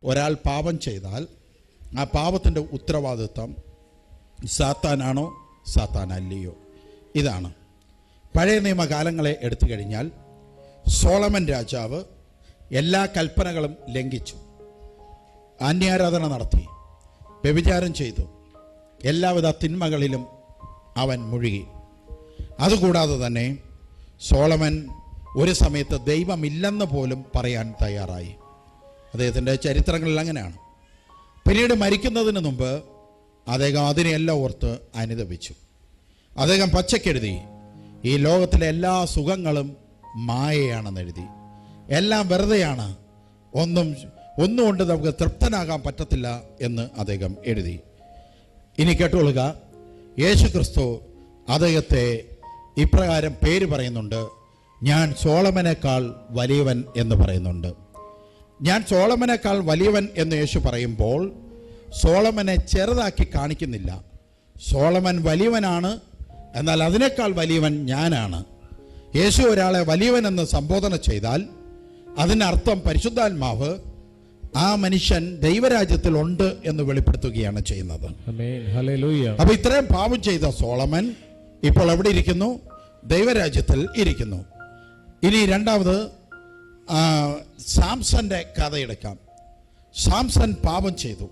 ഒരാൾ പാപം ചെയ്താൽ ആ പാപത്തിൻ്റെ ഉത്തരവാദിത്വം സാത്താനാണോ സാത്താനല്ലയോ? ഇതാണ്. പഴയ നിയമകാലങ്ങളെ എടുത്തു കഴിഞ്ഞാൽ സോളമൻ രാജാവ് എല്ലാ കൽപ്പനകളും ലംഘിച്ചു. അന്യാരാധന നടത്തി, വ്യഭിചാരം ചെയ്തു, എല്ലാവിധ തിന്മകളിലും അവൻ മുഴുകി. അതുകൂടാതെ തന്നെ സോളമൻ ഒരു സമയത്ത് ദൈവമില്ലെന്ന് പോലും പറയാൻ തയ്യാറായി. അദ്ദേഹത്തിൻ്റെ ചരിത്രങ്ങളിൽ അങ്ങനെയാണ്. പിന്നീട് മരിക്കുന്നതിന് മുമ്പ് അദ്ദേഹം അതിനെല്ലാം ഓർത്ത് അനുതപിച്ചു. അദ്ദേഹം പച്ചക്കെഴുതി, ഈ ലോകത്തിലെ എല്ലാ സുഖങ്ങളും മായയാണെന്ന് എഴുതി. എല്ലാം വെറുതെയാണ്, ഒന്നുകൊണ്ട് നമുക്ക് തൃപ്തനാകാൻ പറ്റത്തില്ല എന്ന് അദ്ദേഹം എഴുതി. ഇനി കേട്ടുകൊള്ളുക, യേശുക്രിസ്തു അദ്ദേഹത്തെ ഇപ്രകാരം പേര് പറയുന്നുണ്ട്, ഞാൻ സോളമനേക്കാൾ വലിയവൻ എന്ന് പറയുന്നുണ്ട്. ഞാൻ സോളമനേക്കാൾ വലിയവൻ എന്ന് യേശു പറയുമ്പോൾ സോളമനെ ചെറുതാക്കി കാണിക്കുന്നില്ല. സോളമൻ വലിയവനാണ്, എന്നാൽ അതിനേക്കാൾ വലിയവൻ ഞാനാണ്. യേശു ഒരാളെ വലിയവനെന്ന് സംബോധന ചെയ്താൽ അതിനർത്ഥം പരിശുദ്ധാത്മാവ് ആ മനുഷ്യൻ ദൈവരാജ്യത്തിൽ ഉണ്ട് എന്ന് വെളിപ്പെടുത്തുകയാണ് ചെയ്യുന്നത്. അപ്പൊ ഇത്രയും പാപം ചെയ്ത സോളമൻ ഇപ്പോൾ എവിടെ ഇരിക്കുന്നു? ദൈവരാജ്യത്തിൽ ഇരിക്കുന്നു. ഇനി രണ്ടാമത് സാംസന്റെ കഥയെടുക്കാം. സാംസൺ പാപം ചെയ്തു,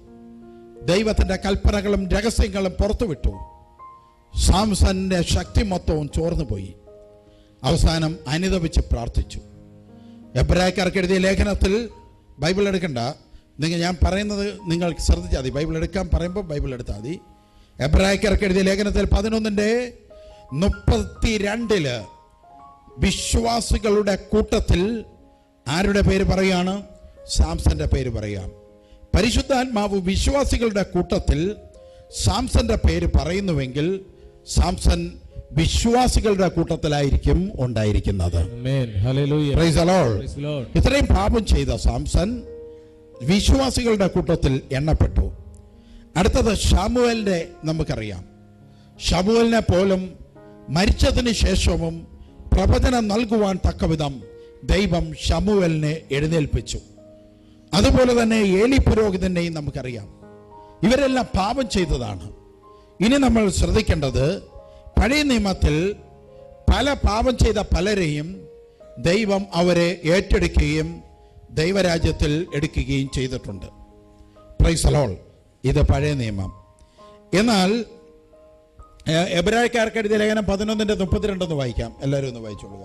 ദൈവത്തിൻ്റെ കൽപ്പനകളും രഹസ്യങ്ങളും പുറത്തുവിട്ടു. സാംസന്റെ ശക്തി മൊത്തവും ചോർന്നുപോയി. അവസാനം അനുതപിച്ച് പ്രാർത്ഥിച്ചു. എബ്രായക്കാർക്ക് എഴുതിയ ലേഖനത്തിൽ, ബൈബിൾ എടുക്കണ്ട, ഞാൻ പറയുന്നത് നിങ്ങൾ ശ്രദ്ധിച്ചാൽ മതി. ബൈബിൾ എടുക്കാൻ പറയുമ്പോൾ ബൈബിൾ എടുത്താൽ മതി. എബ്രായക്കാർക്ക് എഴുതിയ ലേഖനത്തിൽ 11:32 വിശ്വാസികളുടെ കൂട്ടത്തിൽ ആരുടെ പേര് പറയുകയാണ്? സാംസന്റെ പേര് പറയാം. പരിശുദ്ധാത്മാവ് വിശ്വാസികളുടെ കൂട്ടത്തിൽ സാംസന്റെ പേര് പറയുന്നുവെങ്കിൽ സാംസൺ വിശ്വാസികളുടെ കൂട്ടത്തിലായിരിക്കും ഉണ്ടായിരിക്കുന്നത്. ഇത്രയും പാപം ചെയ്ത സാംസൺ വിശ്വാസികളുടെ കൂട്ടത്തിൽ എണ്ണപ്പെട്ടു. അടുത്തത് ശമൂവേലിനെ നമുക്കറിയാം. ശമൂവേലിനെ പോലും മരിച്ചതിന് ശേഷവും പ്രവചനം നൽകുവാൻ തക്കവിധം ദൈവം ശമൂവേലിനെ എഴുന്നേൽപ്പിച്ചു. അതുപോലെ തന്നെ ഏലി പുരോഹിതനെയും നമുക്കറിയാം. ഇവരെല്ലാം പാപം ചെയ്തതാണ്. ഇനി നമ്മൾ ശ്രദ്ധിക്കേണ്ടത്, പഴയ നിയമത്തിൽ പല പാപം ചെയ്ത പലരെയും ദൈവം അവരെ ഏറ്റെടുക്കുകയും ദൈവരാജ്യത്തിൽ എടുക്കുകയും ചെയ്തിട്ടുണ്ട്. Price the Lord. ഇത് പഴയ നിയമം. എന്നാൽ എബ്രായക്കാർക്ക് എഴുതിയ ലേഖനം 11:32 വായിക്കാം. എല്ലാവരും ഒന്ന് വായിച്ചോളുക.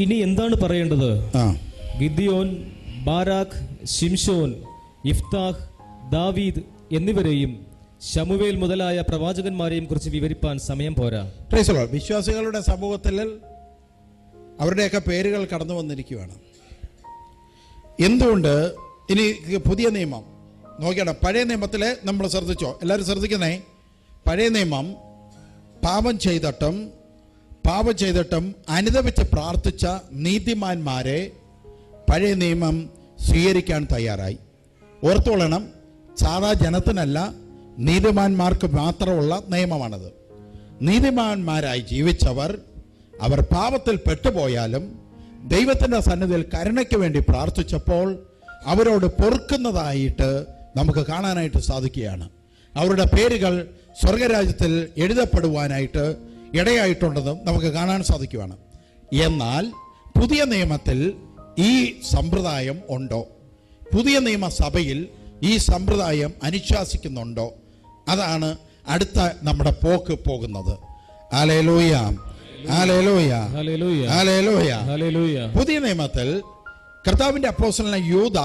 ഇനി എന്താണ് പറയേണ്ടത്? ഗിദ്യോൻ, ബാരാഖ്, ശിംശോൻ, യിഫ്താഹ്, ദാവീദ് എന്നിവരെയും ശമൂവേൽ മുതലായ പ്രവാചകന്മാരെയും കുറിച്ച് വിവരിപ്പാൻ സമയം പോരാ. വിശ്വാസികളുടെ സമൂഹത്തിൽ അവരുടെയൊക്കെ പേരുകൾ കടന്നു വന്നിരിക്കുകയാണ്. എന്തുകൊണ്ട്? ഇനി പുതിയ നിയമം നോക്കിയാണ്. പഴയ നിയമത്തിലെ നമ്മൾ ശ്രദ്ധിച്ചോ? എല്ലാവരും ശ്രദ്ധിക്കുന്നേ. പഴയ നിയമം പാപം ചെയ്തിട്ടും അനുദപിച്ച് പ്രാർത്ഥിച്ച നീതിമാന്മാരെ പഴയ നിയമം സ്വീകരിക്കാൻ തയ്യാറായി. ഓർത്തോളണം, സാധാ ജനത്തിനല്ല, നീതിമാന്മാർക്ക് മാത്രമുള്ള നിയമമാണത്. നീതിമാന്മാരായി ജീവിച്ചവർ, അവർ പാപത്തിൽ പെട്ടുപോയാലും ദൈവത്തിൻ്റെ സന്നിധിയിൽ കരുണയ്ക്ക് വേണ്ടി പ്രാർത്ഥിച്ചപ്പോൾ അവരോട് പൊറുക്കുന്നതായിട്ട് നമുക്ക് കാണാനായിട്ട് സാധിക്കുകയാണ്. അവരുടെ പേരുകൾ സ്വർഗരാജ്യത്തിൽ എഴുതപ്പെടുവാനായിട്ട് ഇടയായിട്ടുണ്ടെന്നും നമുക്ക് കാണാൻ സാധിക്കുകയാണ്. എന്നാൽ പുതിയ നിയമത്തിൽ ഈ സമ്പ്രദായം ഉണ്ടോ? പുതിയ നിയമസഭയിൽ ഈ സമ്പ്രദായം അനുശാസിക്കുന്നുണ്ടോ? അതാണ് അടുത്ത നമ്മുടെ പോക്ക് പോകുന്നത്. ഹല്ലേലൂയ, ഹല്ലേലൂയ, ഹല്ലേലൂയ, ഹല്ലേലൂയ. പുതിയ നിയമത്തിൽ കർത്താവിൻ്റെ അപ്പോസ്തലനായ യൂദ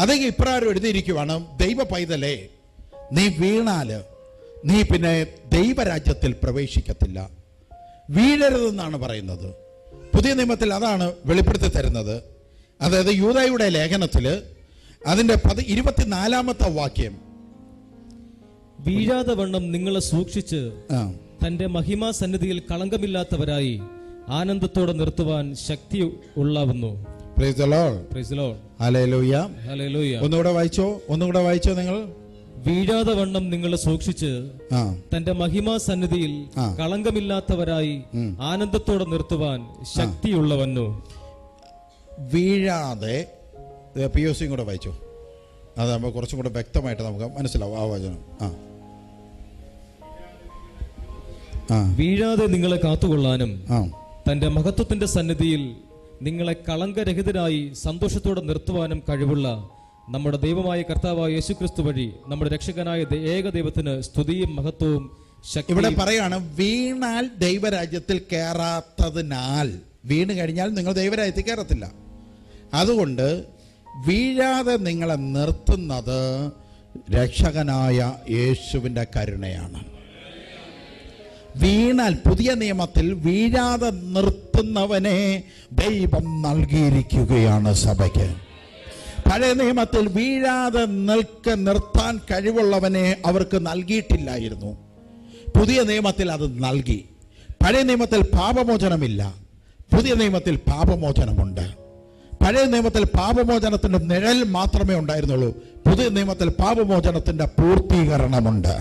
അദ്ദേഹം ഇപ്രകാരം എഴുതിയിരിക്കുകയാണ്: ദൈവ പൈതലേ, നീ വീണാല് നീ പിന്നെ ദൈവരാജ്യത്തിൽ പ്രവേശിക്കത്തില്ല. വീഴരുതെന്നാണ് പറയുന്നത്. പുതിയ നിയമത്തിൽ അതാണ് വെളിപ്പെടുത്തി തരുന്നത്. അതായത് യൂദായുടെ ലേഖനത്തിൽ അതിൻ്റെ 24-ാമത്തെ വാക്യം, വീഴാതെ വണ്ണം നിങ്ങളെ സൂക്ഷിച്ച് തന്റെ മഹിമാ സന്നിധിയിൽ കളങ്കമില്ലാത്തവരായി ആനന്ദത്തോടെ നിർത്തുവാൻ ശക്തി ഉള്ളാവുന്നു. Praise the Lord, praise the Lord, ഹല്ലേലൂയ, ഹല്ലേലൂയ. ഒന്നുകൂടെ വായിച്ചോ നിങ്ങൾ. വീഴാതെ വണ്ണം നിങ്ങളെ സൂക്ഷിച്ച് ആ തന്റെ മഹിമാ സന്നിധിയിൽ കളങ്കമില്ലാത്തവരായി ആനന്ദത്തോടെ നിർത്തുവാൻ ശക്തിയുള്ളവന്നു. വീഴാതെ POC കൂടെ വായിച്ചു, അതാകുമ്പോൾ കുറച്ചും കൂടെ വ്യക്തമായിട്ട് നമുക്ക് മനസ്സിലാവും ആ വചനം. വീഴാതെ നിങ്ങളെ കാത്തുകൊള്ളാനും തന്റെ മഹത്വത്തിന്റെ സന്നിധിയിൽ നിങ്ങളെ കളങ്കരഹിതരായി സന്തോഷത്തോടെ നിർത്തുവാനും കഴിവുള്ള നമ്മുടെ ദൈവമായ കർത്താവായ യേശുക്രിസ്തു വഴി നമ്മുടെ രക്ഷകനായ ഏകദൈവത്തിന് സ്തുതിയും മഹത്വവും ശക്തിയും. ഇവിടെ പറയാണ്, വീണാൽ ദൈവരാജ്യത്തിൽ കയറാത്തതിനാൽ, വീണ് കഴിഞ്ഞാൽ നിങ്ങൾ ദൈവരാജ്യത്തിൽ കയറത്തില്ല. അതുകൊണ്ട് വീഴാതെ നിങ്ങളെ നിർത്തുന്നത് രക്ഷകനായ യേശുവിൻ്റെ കരുണയാണ്. വീണാൽ, പുതിയ നിയമത്തിൽ വീഴാതെ നിർത്തുന്നവനെ ദൈവം നൽകിയിരിക്കുകയാണ് സഭയ്ക്ക്. പഴയ നിയമത്തിൽ വീഴാതെ നിർത്താൻ കഴിവുള്ളവനെ അവർക്ക് നൽകിയിട്ടില്ലായിരുന്നു. പുതിയ നിയമത്തിൽ അത് നൽകി. പഴയ നിയമത്തിൽ പാപമോചനമില്ല, പുതിയ നിയമത്തിൽ പാപമോചനമുണ്ട്. പഴയ നിയമത്തിൽ പാപമോചനത്തിന്റെ നിഴൽ മാത്രമേ ഉണ്ടായിരുന്നുള്ളൂ, പുതിയ നിയമത്തിൽ പാപമോചനത്തിന്റെ പൂർത്തീകരണമുണ്ട്.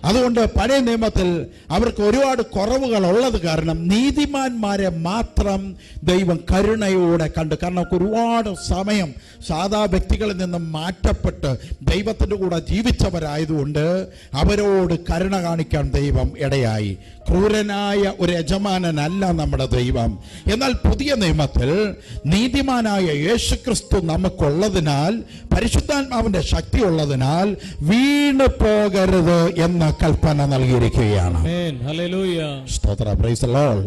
അതുകൊണ്ട് പഴയ നിയമത്തിൽ അവർക്ക് ഒരുപാട് കുറവുകൾ ഉള്ളത് കാരണം നീതിമാന്മാരെ മാത്രം ദൈവം കരുണയോടെ കണ്ടു. കാരണം ഒരുപാട് സമയം സാധാ വ്യക്തികളിൽ നിന്നും മാറ്റപ്പെട്ട് ദൈവത്തിൻ്റെ കൂടെ ജീവിച്ചവരായതുകൊണ്ട് അവരോട് കരുണ കാണിക്കാൻ ദൈവം ഇടയായി. ക്രൂരനായ ഒരു യജമാനനല്ല നമ്മുടെ ദൈവം. എന്നാൽ പുതിയ നിയമത്തിൽ നീതിമാനായ യേശുക്രിസ്തു നമുക്കുള്ളതിനാൽ, പരിശുദ്ധാത്മാവിന്റെ ശക്തി ഉള്ളതിനാൽ വീണ് പോകരുത് എന്ന കൽപ്പന നൽകിയിരിക്കുകയാണ്. സ്തോത്രം. Price the Lord.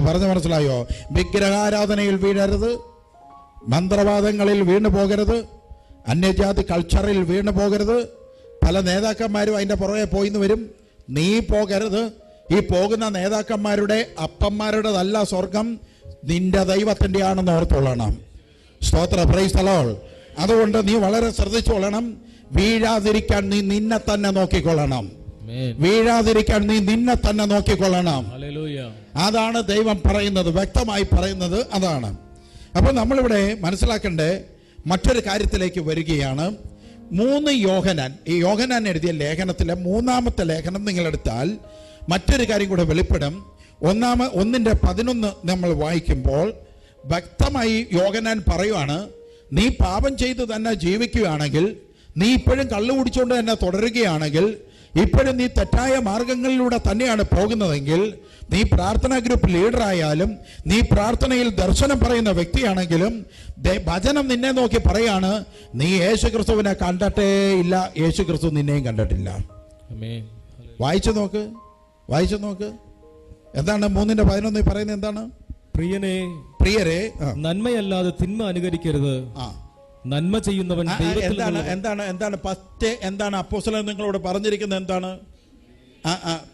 പറഞ്ഞു മനസ്സിലായോ? വിഗ്രഹാരാധനയിൽ വീഴരുത്, മന്ത്രവാദങ്ങളിൽ വീണു പോകരുത്, അന്യജാതി കൾച്ചറിൽ വീണു പോകരുത്. പല നേതാക്കന്മാരും അതിന്റെ പുറകെ പോയിന്ന് വരും. നീ പോകരുത്. ഈ പോകുന്ന നേതാക്കന്മാരുടെ അപ്പന്മാരുടേതല്ല സ്വർഗം, നിന്റെ ദൈവത്തിന്റെ ആണെന്ന് ഓർത്തുകൊള്ളണം. സ്തോത്ര. Price the Lord. അതുകൊണ്ട് നീ വളരെ ശ്രദ്ധിച്ചുകൊള്ളണം. വീഴാതിരിക്കാൻ നീ നിന്നെ തന്നെ നോക്കിക്കൊള്ളണം. വീഴാതിരിക്കാൻ നീ നിന്നെ തന്നെ നോക്കിക്കൊള്ളണം. അതാണ് ദൈവം പറയുന്നത്, വ്യക്തമായി പറയുന്നത് അതാണ്. അപ്പോൾ നമ്മളിവിടെ മനസ്സിലാക്കേണ്ട മറ്റൊരു കാര്യത്തിലേക്ക് വരികയാണ്. 3 യോഹന്നാൻ, ഈ യോഹന്നാൻ എഴുതിയ ലേഖനത്തിലെ 3-ാമത്തെ ലേഖനം നിങ്ങളെടുത്താൽ മറ്റൊരു കാര്യം കൂടെ വെളിപ്പെടും. 1:11 നമ്മൾ വായിക്കുമ്പോൾ വ്യക്തമായി യോഹന്നാൻ പറയുവാണ്, നീ പാപം ചെയ്ത് തന്നെ ജീവിക്കുകയാണെങ്കിൽ, നീ ഇപ്പോഴും കള്ളു കുടിച്ചുകൊണ്ട് തന്നെ തുടരുകയാണെങ്കിൽ, ഇപ്പോഴും നീ തെറ്റായ മാർഗങ്ങളിലൂടെ തന്നെയാണ് പോകുന്നതെങ്കിൽ, നീ പ്രാർത്ഥനാ ഗ്രൂപ്പ് ലീഡറായാലും, നീ പ്രാർത്ഥനയിൽ ദർശനം പറയുന്ന വ്യക്തിയാണെങ്കിലും, വചനം നിന്നെ നോക്കി പറയാണ്, നീ യേശുക്രിസ്തുവിനെ കണ്ടിട്ടേ ഇല്ല, യേശുക്രിസ്തു നിന്നെയും കണ്ടിട്ടില്ല. വായിച്ചു നോക്ക്, വായിച്ചു നോക്ക്. എന്താണ് 3:11 പറയുന്നത്? എന്താണ്? പ്രിയരെ, നന്മയല്ലാതെ തിന്മ അനുകരിക്കരുത്. നന്മ ചെയ്യുന്നവൻ എന്താണ് ഫസ്റ്റ് എന്താണ് അപ്പോസ്തലൻ നിങ്ങളോട് പറഞ്ഞിരിക്കുന്നത്? എന്താണ്?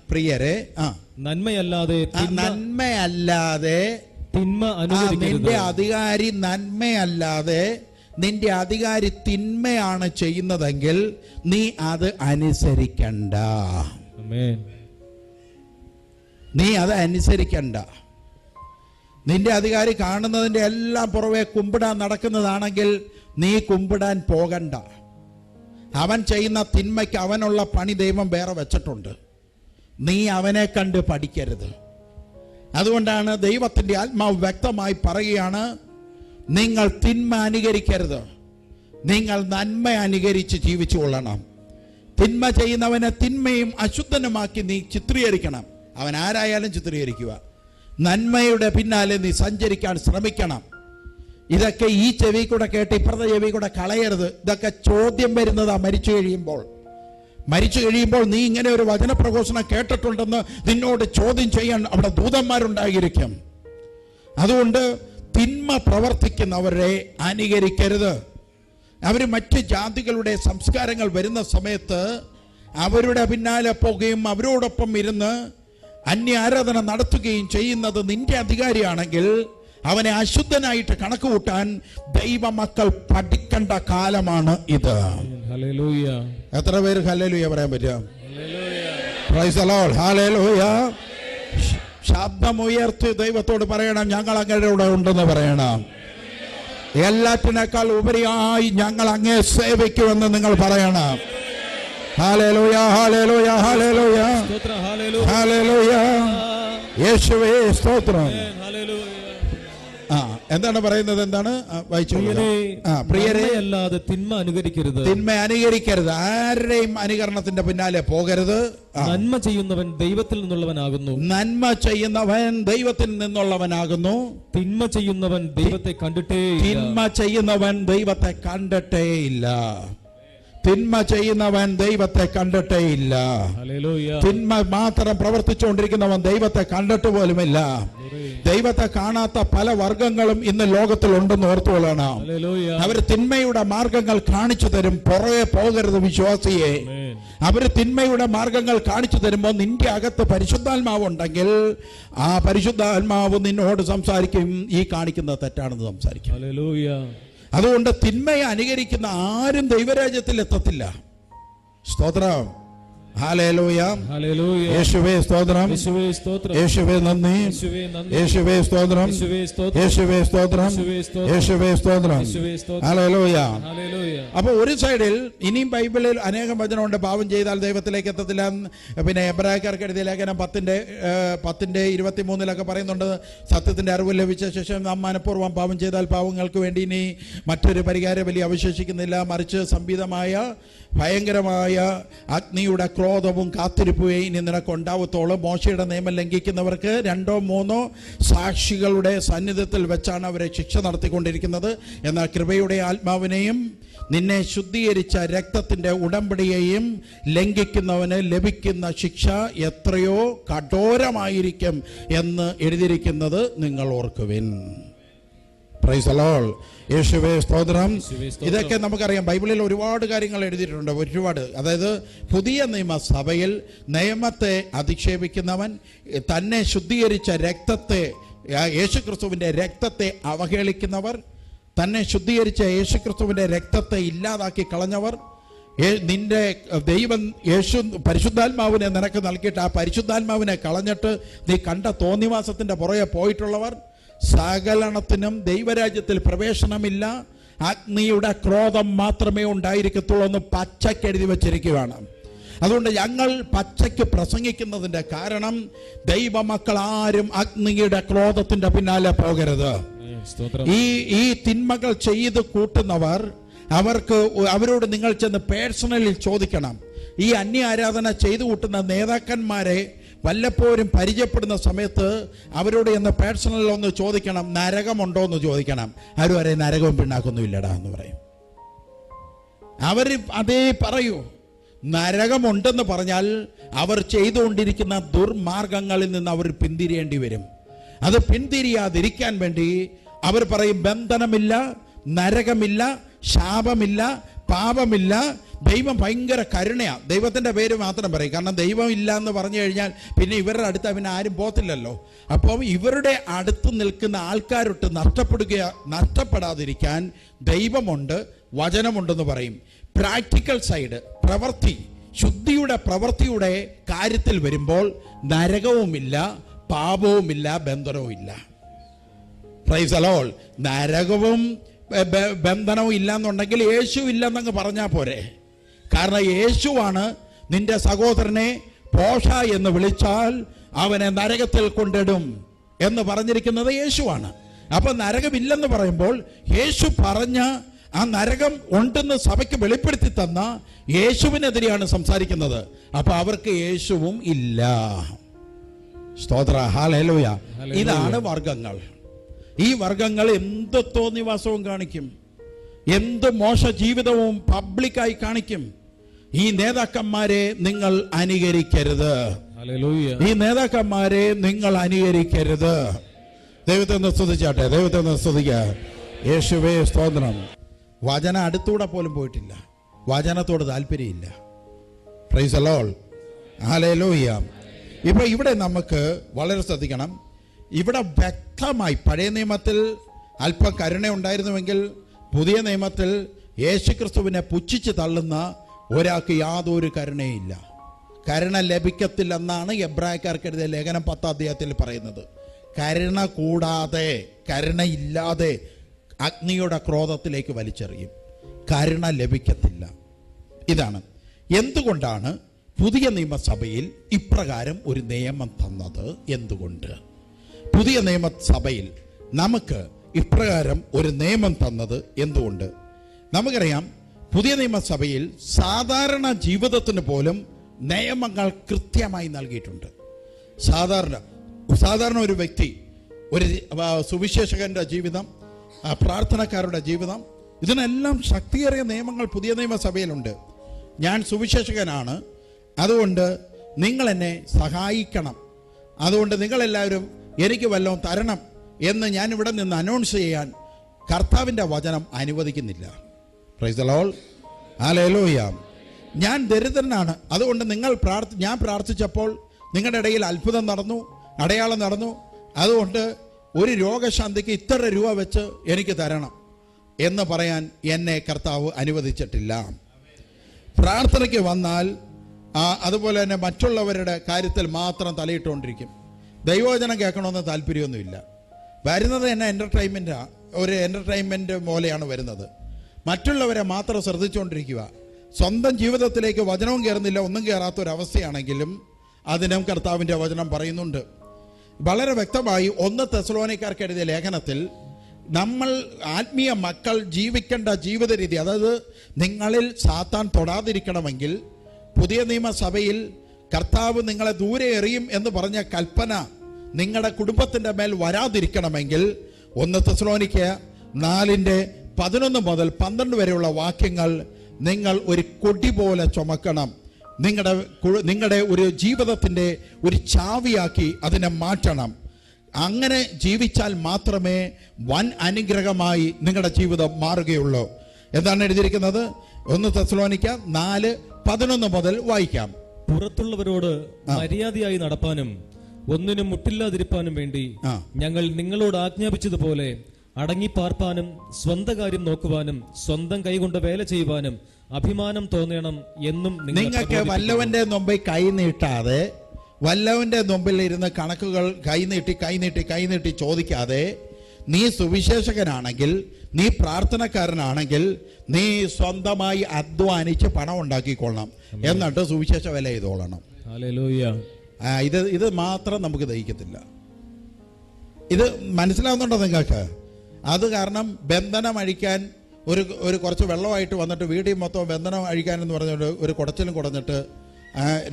പ്രിയരെ, നന്മയല്ലാതെ തിന്മ അനുകരിക്കരുത്. നിന്റെ അധികാരി നന്മയല്ലാതെ നിന്റെ അധികാരി തിന്മയാണ് ചെയ്യുന്നതെങ്കിൽ നീ അത് അനുസരിക്കണ്ട. നീ അത് അനുസരിക്കണ്ട. നിന്റെ അധികാരി കാണുന്നതിന്റെ എല്ലാം പുറമെ കുമ്പിടാൻ നടക്കുന്നതാണെങ്കിൽ നീ കുമ്പിടാൻ പോകണ്ട. അവൻ ചെയ്യുന്ന തിന്മയ്ക്ക് അവനുള്ള പണി ദൈവം വേറെ വെച്ചിട്ടുണ്ട്. നീ അവനെ കണ്ട് പഠിക്കരുത്. അതുകൊണ്ടാണ് ദൈവത്തിന്റെ ആത്മാവ് വ്യക്തമായി പറയുകയാണ്, നിങ്ങൾ തിന്മ അനുകരിക്കരുത്, നിങ്ങൾ നന്മ അനുകരിച്ച് ജീവിച്ചു കൊള്ളണം. തിന്മ ചെയ്യുന്നവനെ തിന്മയും അശുദ്ധനുമാക്കി നീ ചിത്രീകരിക്കണം. അവൻ ആരായാലും ചിത്രീകരിക്കുക. നന്മയുടെ പിന്നാലെ നീ സഞ്ചരിക്കാൻ ശ്രമിക്കണം. ഇതൊക്കെ ഈ ചെവി കൂടെ കേട്ട് ഇപ്പുറത്തെ ചെവി കൂടെ കളയരുത്. ഇതൊക്കെ ചോദ്യം വരുന്നതാ മരിച്ചു കഴിയുമ്പോൾ. നീ ഇങ്ങനെ ഒരു വചനപ്രഘോഷണം കേട്ടിട്ടുണ്ടെന്ന് നിന്നോട് ചോദ്യം ചെയ്യാൻ അവിടെ ദൂതന്മാരുണ്ടായിരിക്കും. അതുകൊണ്ട് തിന്മ പ്രവർത്തിക്കുന്നവരെ അനുകരിക്കരുത്. അവർ മറ്റ് ജാതികളുടെ സംസ്കാരങ്ങൾ വരുന്ന സമയത്ത് അവരുടെ പിന്നാലെ പോകുകയും അവരോടൊപ്പം ഇരുന്ന് അന്യ ആരാധന നടത്തുകയും ചെയ്യുന്നത് നിന്റെ അധികാരിയാണെങ്കിൽ അവനെ അശുദ്ധനായിട്ട് കണക്ക് കൂട്ടാൻ ദൈവമക്കൾ പഠിക്കേണ്ട കാലമാണ് ഇത്. എത്ര പേര് ഹല്ലേലൂയ പറയാൻ പറ്റുക? Price the Lord. ഹല്ലേലൂയ. ശബ്ദമുയർത്തി ദൈവത്തോട് പറയണം, ഞങ്ങൾ അങ്ങയുടെ കൂടെ ഉണ്ടെന്ന് പറയണം. എല്ലാറ്റിനേക്കാൾ ഉപരിയായി ഞങ്ങൾ അങ്ങേ സേവിക്കുമെന്ന് നിങ്ങൾ പറയണം. ഹല്ലേലൂയ, ഹല്ലേലൂയ, ഹല്ലേലൂയ, സ്തോത്രം, ഹല്ലേലൂയ, ഹല്ലേലൂയ. യേശുവേ സ്തോത്രം. ഹല്ലേലൂയ. എന്താണ് പറയുന്നത്? എന്താണ് വായിച്ചു? പ്രിയരെ, അല്ലാതെ തിന്മ അനുകരിക്കരുത്. തിന്മ അനുകരിക്കരുത്. ആരുടെയും അനുകരണത്തിന്റെ പിന്നാലെ പോകരുത്. നന്മ ചെയ്യുന്നവൻ ദൈവത്തിൽ നിന്നുള്ളവനാകുന്നു. നന്മ ചെയ്യുന്നവൻ ദൈവത്തിൽ നിന്നുള്ളവനാകുന്നു. തിന്മ ചെയ്യുന്നവൻ ദൈവത്തെ കണ്ടിട്ടേ തിന്മ ചെയ്യുന്നവൻ ദൈവത്തെ കണ്ടിട്ടേ ഇല്ല. തിന്മ ചെയ്യുന്നവൻ ദൈവത്തെ കണ്ടിട്ടേ ഇല്ല. തിന്മ മാത്രം പ്രവർത്തിച്ചുകൊണ്ടിരിക്കുന്നവൻ ദൈവത്തെ കണ്ടിട്ട് പോലുമില്ല. ദൈവത്തെ കാണാത്ത പല വർഗങ്ങളും ഇന്ന് ലോകത്തിൽ ഉണ്ടെന്ന് ഓർത്തുകൊള്ളണം. അവർ തിന്മയുടെ മാർഗങ്ങൾ കാണിച്ചു തരും. പുറകെ പോകരുത് വിശ്വാസിയെ. അവര് തിന്മയുടെ മാർഗങ്ങൾ കാണിച്ചു തരുമ്പോൾ നിന്റെ അകത്ത് പരിശുദ്ധാത്മാവ് ഉണ്ടെങ്കിൽ ആ പരിശുദ്ധാത്മാവ് നിന്നോട് സംസാരിക്കും, ഈ കാണിക്കുന്നത് തെറ്റാണെന്ന് സംസാരിക്കും. അതുകൊണ്ട് തിന്മയെ അനുകരിക്കുന്ന ആരും ദൈവരാജ്യത്തിൽ എത്തത്തില്ല. സ്തോത്രം, ഹല്ലേലൂയ, ഹല്ലേലൂയ. യേശുവേ സ്തോത്രം, യേശുവേ സ്തോത്രം, യേശുവേ നന്ദി, യേശുവേ സ്തോത്രം, യേശുവേ സ്തോത്രം, യേശുവേ സ്തോത്രം, ഹല്ലേലൂയ. അപ്പൊ ഒരു സൈഡിൽ ഇനിയും ബൈബിളിൽ അനേകം വചനമുണ്ട്. പാപം ചെയ്താൽ ദൈവത്തിലേക്ക് എത്തത്തില്ല. പിന്നെ എബ്രായക്കാർക്ക് എഴുതിയ ലേഖനം 10:23 പറയുന്നുണ്ട്, സത്യത്തിന്റെ അറിവ് ലഭിച്ച ശേഷം നാം മനഃപൂർവ്വം പാപം ചെയ്താൽ പാവങ്ങൾക്ക് വേണ്ടി ഇനി മറ്റൊരു പരിഹാര ബലി അവശേഷിക്കുന്നില്ല, മറിച്ച് സംവിധമായ ഭയങ്കരമായ അഗ്നിയുടെ ക്രോധവും കാത്തിരിപ്പുകയും ഇനി നിനക്കുണ്ടാവത്തോളം. മോശയുടെ നിയമം ലംഘിക്കുന്നവർക്ക് 2 or 3 സാക്ഷികളുടെ സന്നിധത്തിൽ വെച്ചാണ് അവരെ ശിക്ഷ നടത്തിക്കൊണ്ടിരിക്കുന്നത്. എന്നാൽ കൃപയുടെ ആത്മാവിനെയും നിന്നെ ശുദ്ധീകരിച്ച രക്തത്തിന്റെ ഉടമ്പടിയെയും ലംഘിക്കുന്നവന് ലഭിക്കുന്ന ശിക്ഷ എത്രയോ കഠോരമായിരിക്കും എന്ന് എഴുതിയിരിക്കുന്നത് നിങ്ങൾ ഓർക്കുവിൻ. Price the Lord. യേശുവേ സ്തോത്രം. ഇതൊക്കെ നമുക്കറിയാം. ബൈബിളിൽ ഒരുപാട് കാര്യങ്ങൾ എഴുതിയിട്ടുണ്ട്, ഒരുപാട്. അതായത് പുതിയ നിയമസഭയിൽ നിയമത്തെ അധിക്ഷേപിക്കുന്നവൻ, തന്നെ ശുദ്ധീകരിച്ച രക്തത്തെ, യേശുക്രിസ്തുവിന്റെ രക്തത്തെ അവഹേളിക്കുന്നവർ, തന്നെ ശുദ്ധീകരിച്ച യേശുക്രിസ്തുവിന്റെ രക്തത്തെ ഇല്ലാതാക്കി കളഞ്ഞവർ, നിന്റെ ദൈവം യേശു പരിശുദ്ധാത്മാവിനെ നിനക്ക് നൽകിയിട്ട് ആ പരിശുദ്ധാത്മാവിനെ കളഞ്ഞിട്ട് നീ കണ്ട തോന്നിവാസത്തിന്റെ പുറകെ പോയിട്ടുള്ളവർ, സകലണത്തിനും ദൈവരാജ്യത്തിൽ പ്രവേശനമില്ല, അഗ്നിയുടെ ക്രോധം മാത്രമേ ഉണ്ടായിരിക്കത്തുള്ളൂ എന്ന് പച്ചയ്ക്ക് എഴുതി വച്ചിരിക്കുകയാണ്. അതുകൊണ്ട് ഞങ്ങൾ പച്ചയ്ക്ക് പ്രസംഗിക്കുന്നതിന്റെ കാരണം ദൈവമക്കൾ ആരും അഗ്നിയുടെ ക്രോധത്തിന്റെ പിന്നാലെ പോകരുത്. ഈ തിന്മകൾ ചെയ്ത് കൂട്ടുന്നവർ, അവരോട് നിങ്ങൾ ചെന്ന് പേഴ്സണലിൽ ചോദിക്കണം. ഈ അന്യ ആരാധന ചെയ്തു കൂട്ടുന്ന നേതാക്കന്മാരെ വല്ലപ്പോഴും പരിചയപ്പെടുന്ന സമയത്ത് അവരോട് എന്ന് പേഴ്സണലിൽ ഒന്ന് ചോദിക്കണം, നരകമുണ്ടോ എന്ന് ചോദിക്കണം. ആരും അറിയാം നരകവും പിണ്ണാക്കൊന്നും ഇല്ലടാ എന്ന് പറയും. അവർ അതേ പറയൂ. നരകമുണ്ടെന്ന് പറഞ്ഞാൽ അവർ ചെയ്തുകൊണ്ടിരിക്കുന്ന ദുർമാർഗങ്ങളിൽ നിന്ന് അവർ പിന്തിരിയേണ്ടി വരും. അത് പിന്തിരിയാതിരിക്കാൻ വേണ്ടി അവർ പറയും, ബന്ധനമില്ല, നരകമില്ല, ശാപമില്ല, പാപമില്ല, ദൈവം ഭയങ്കര കരുണയാണ്. ദൈവത്തിൻ്റെ പേര് മാത്രം പറയും. കാരണം ദൈവം ഇല്ല എന്ന് പറഞ്ഞു കഴിഞ്ഞാൽ പിന്നെ ഇവരുടെ അടുത്ത് അവന് ആരും പോത്തില്ലല്ലോ. അപ്പം ഇവരുടെ അടുത്ത് നിൽക്കുന്ന ആൾക്കാരൊട്ട് നഷ്ടപ്പെടാതിരിക്കാൻ ദൈവമുണ്ട്, വചനമുണ്ടെന്ന് പറയും. പ്രാക്ടിക്കൽ സൈഡ്, പ്രവൃത്തി, ശുദ്ധിയുടെ പ്രവൃത്തിയുടെ കാര്യത്തിൽ വരുമ്പോൾ നരകവുമില്ല, പാപവുമില്ല, ബന്ധനവുമില്ല. Praise the Lord. നരകവും ബന്ധനവും ഇല്ലെന്നുണ്ടെങ്കിൽ യേശു ഇല്ലെന്നങ്ങ് പറഞ്ഞാൽ പോരെ. കാരണം യേശുവാണ് നിന്റെ സഹോദരനെ പോഷ എന്ന് വിളിച്ചാൽ അവനെ നരകത്തിൽ കൊണ്ടിടും എന്ന് പറഞ്ഞിരിക്കുന്നത് യേശുവാണ്. അപ്പൊ നരകമില്ലെന്ന് പറയുമ്പോൾ യേശു പറഞ്ഞ ആ നരകം ഉണ്ടെന്ന് സഭയ്ക്ക് വെളിപ്പെടുത്തി തന്ന യേശുവിനെതിരെയാണ് സംസാരിക്കുന്നത്. അപ്പൊ അവർക്ക് യേശുവും ഇല്ല. സ്തോത്ര, ഹല്ലേലൂയ. ഇതാണ് വർഗങ്ങൾ. ഈ വർഗങ്ങൾ എന്ത് തോന്നിവാസവും കാണിക്കും, എന്ത് മോശ ജീവിതവും പബ്ലിക്കായി കാണിക്കും. ഈ നേതാക്കന്മാരെ നിങ്ങൾ അനുകരിക്കരുത്. ഈ നേതാക്കന്മാരെ നിങ്ങൾ അനുകരിക്കരുത്. ദൈവത്തെ ഒന്ന് സ്തുതിച്ചാട്ടെ, ദൈവത്തെ ഒന്ന് സ്തുതിക്കുക. യേശുവേ സ്തോത്രം. വചന അടുത്തൂടെ പോലും പോയിട്ടില്ല, വചനത്തോട് താല്പര്യമില്ല. Price the Lord, hallelujah. ഇപ്പൊ ഇവിടെ നമുക്ക് വളരെ ശ്രദ്ധിക്കണം. ഇവിടെ വ്യക്തമായി പഴയ നിയമത്തിൽ അല്പം കരുണ ഉണ്ടായിരുന്നുവെങ്കിൽ പുതിയ നിയമത്തിൽ യേശുക്രിസ്തുവിനെ പുച്ഛിച്ച് തള്ളുന്ന ഒരാൾക്ക് യാതൊരു കരുണയില്ല. കരുണ ലഭിക്കത്തില്ലെന്നാണ് എബ്രായക്കാർക്ക് എഴുതിയ ലേഖനം 10 പറയുന്നത്. കരുണ കൂടാതെ, കരുണയില്ലാതെ അഗ്നിയുടെ ക്രോധത്തിലേക്ക് വലിച്ചെറിയും. കരുണ ലഭിക്കത്തില്ല. ഇതാണ് എന്തുകൊണ്ടാണ് പുതിയ നിയമസഭയിൽ ഇപ്രകാരം ഒരു നിയമം തന്നത്? എന്തുകൊണ്ട് പുതിയ നിയമസഭയിൽ നമുക്ക് ഇപ്രകാരം ഒരു നിയമം തന്നത് എന്തുകൊണ്ട്? നമുക്കറിയാം, പുതിയ നിയമസഭയിൽ സാധാരണ ജീവിതത്തിന് പോലും നിയമങ്ങൾ കൃത്യമായി നൽകിയിട്ടുണ്ട്. സാധാരണ ഒരു വ്യക്തി, ഒരു സുവിശേഷകന്റെ ജീവിതം, പ്രാർത്ഥനക്കാരുടെ ജീവിതം, ഇതിനെല്ലാം ശക്തിയേറിയ നിയമങ്ങൾ പുതിയ നിയമസഭയിലുണ്ട്. ഞാൻ സുവിശേഷകനാണ്, അതുകൊണ്ട് നിങ്ങൾ എന്നെ സഹായിക്കണം, അതുകൊണ്ട് നിങ്ങളെല്ലാവരും എനിക്ക് വല്ലതും തരണം എന്ന് ഞാൻ ഇവിടെ നിന്ന് അനൗൺസ് ചെയ്യാൻ കർത്താവിൻ്റെ വചനം അനുവദിക്കുന്നില്ല. Price the Lord, hallelujah. ഞാൻ ദരിദ്രനാണ്, അതുകൊണ്ട് ഞാൻ പ്രാർത്ഥിച്ചപ്പോൾ നിങ്ങളുടെ ഇടയിൽ അത്ഭുതം നടന്നു, അടയാളം നടന്നു, അതുകൊണ്ട് ഒരു രോഗശാന്തിക്ക് ഇത്ര രൂപ വെച്ച് എനിക്ക് തരണം എന്ന് പറയാൻ എന്നെ കർത്താവ് അനുവദിച്ചിട്ടില്ല. പ്രാർത്ഥനയ്ക്ക് വന്നാൽ അതുപോലെ തന്നെ മറ്റുള്ളവരുടെ കാര്യത്തിൽ മാത്രം തലയിട്ടുകൊണ്ടിരിക്കും. ദൈവവചനം കേൾക്കണമെന്ന് താല്പര്യമൊന്നുമില്ല. വരുന്നത് എന്നെ ഒരു എൻ്റർടൈൻമെൻറ്റ് പോലെയാണ് വരുന്നത്. മറ്റുള്ളവരെ മാത്രം ശ്രദ്ധിച്ചുകൊണ്ടിരിക്കുക. സ്വന്തം ജീവിതത്തിലേക്ക് വചനവും കയറുന്നില്ല, ഒന്നും കയറാത്തൊരവസ്ഥയാണെങ്കിലും അതിനും കർത്താവിൻ്റെ വചനം പറയുന്നുണ്ട്. വളരെ വ്യക്തമായി 1 തെസ്സലോനിക്കർക്ക് എഴുതിയ ലേഖനത്തിൽ നമ്മൾ ആത്മീയ മക്കൾ ജീവിക്കേണ്ട ജീവിത രീതി, അതായത് നിങ്ങളിൽ സാത്താൻ തൊടാതിരിക്കണമെങ്കിൽ, പുതിയ നിയമസഭയിൽ കർത്താവ് നിങ്ങളെ ദൂരെ എറിയും എന്ന് പറഞ്ഞ കൽപ്പന നിങ്ങളുടെ കുടുംബത്തിൻ്റെ മേൽ വരാതിരിക്കണമെങ്കിൽ 1 തെസ്സലോനിക്ക 4:11 മുതൽ 12 വരെയുള്ള വാക്യങ്ങൾ നിങ്ങൾ ഒരു കൊടി പോലെ ചുമക്കണം. നിങ്ങളുടെ ഒരു ജീവിതത്തിൻ്റെ ഒരു ചാവിയാക്കി അതിനെ മാറ്റണം. അങ്ങനെ ജീവിച്ചാൽ മാത്രമേ വൻ അനുഗ്രഹമായി നിങ്ങളുടെ ജീവിതം മാറുകയുള്ളൂ. എന്താണ് എഴുതിയിരിക്കുന്നത്? 1 തെസ്സലോനിക്ക 4:11 മുതൽ വായിക്കാം. പുറത്തുള്ളവരോട് മര്യാദയായി നടപ്പാനും ഒന്നിനും മുട്ടില്ലാതിരിപ്പാനും വേണ്ടി ഞങ്ങൾ നിങ്ങളോട് ആജ്ഞാപിച്ചതുപോലെ അടങ്ങിപ്പാർപ്പാനും സ്വന്തം കാര്യം നോക്കുവാനും സ്വന്തം കൈകൊണ്ട് വേല ചെയ്യുവാനും അഭിമാനം തോന്നണം എന്നും നിങ്ങൾക്ക് വല്ലവന്റെ മുമ്പിൽ കൈ നീട്ടാതെ, വല്ലവന്റെ മുമ്പിൽ ഇരുന്ന് കണക്കുകൾ കൈനീട്ടി ചോദിക്കാതെ, നീ സുവിശേഷകനാണെങ്കിൽ, നീ പ്രാർത്ഥനക്കാരനാണെങ്കിൽ, നീ സ്വന്തമായി അധ്വാനിച്ച് പണം ഉണ്ടാക്കിക്കൊള്ളണം, എന്നിട്ട് സുവിശേഷ വില ചെയ്തോളണം. ഇത് മാത്രം നമുക്ക് ദഹിക്കത്തില്ല. ഇത് മനസ്സിലാവുന്നുണ്ടോ നിങ്ങൾക്ക്? അത് കാരണം ബന്ധനം അഴിക്കാൻ ഒരു കുറച്ച് വെള്ളമായിട്ട് വന്നിട്ട് വീടിൽ മൊത്തം ബന്ധനം അഴിക്കാനെന്ന് പറഞ്ഞിട്ട് ഒരു കുടച്ചിലും കുടഞ്ഞിട്ട്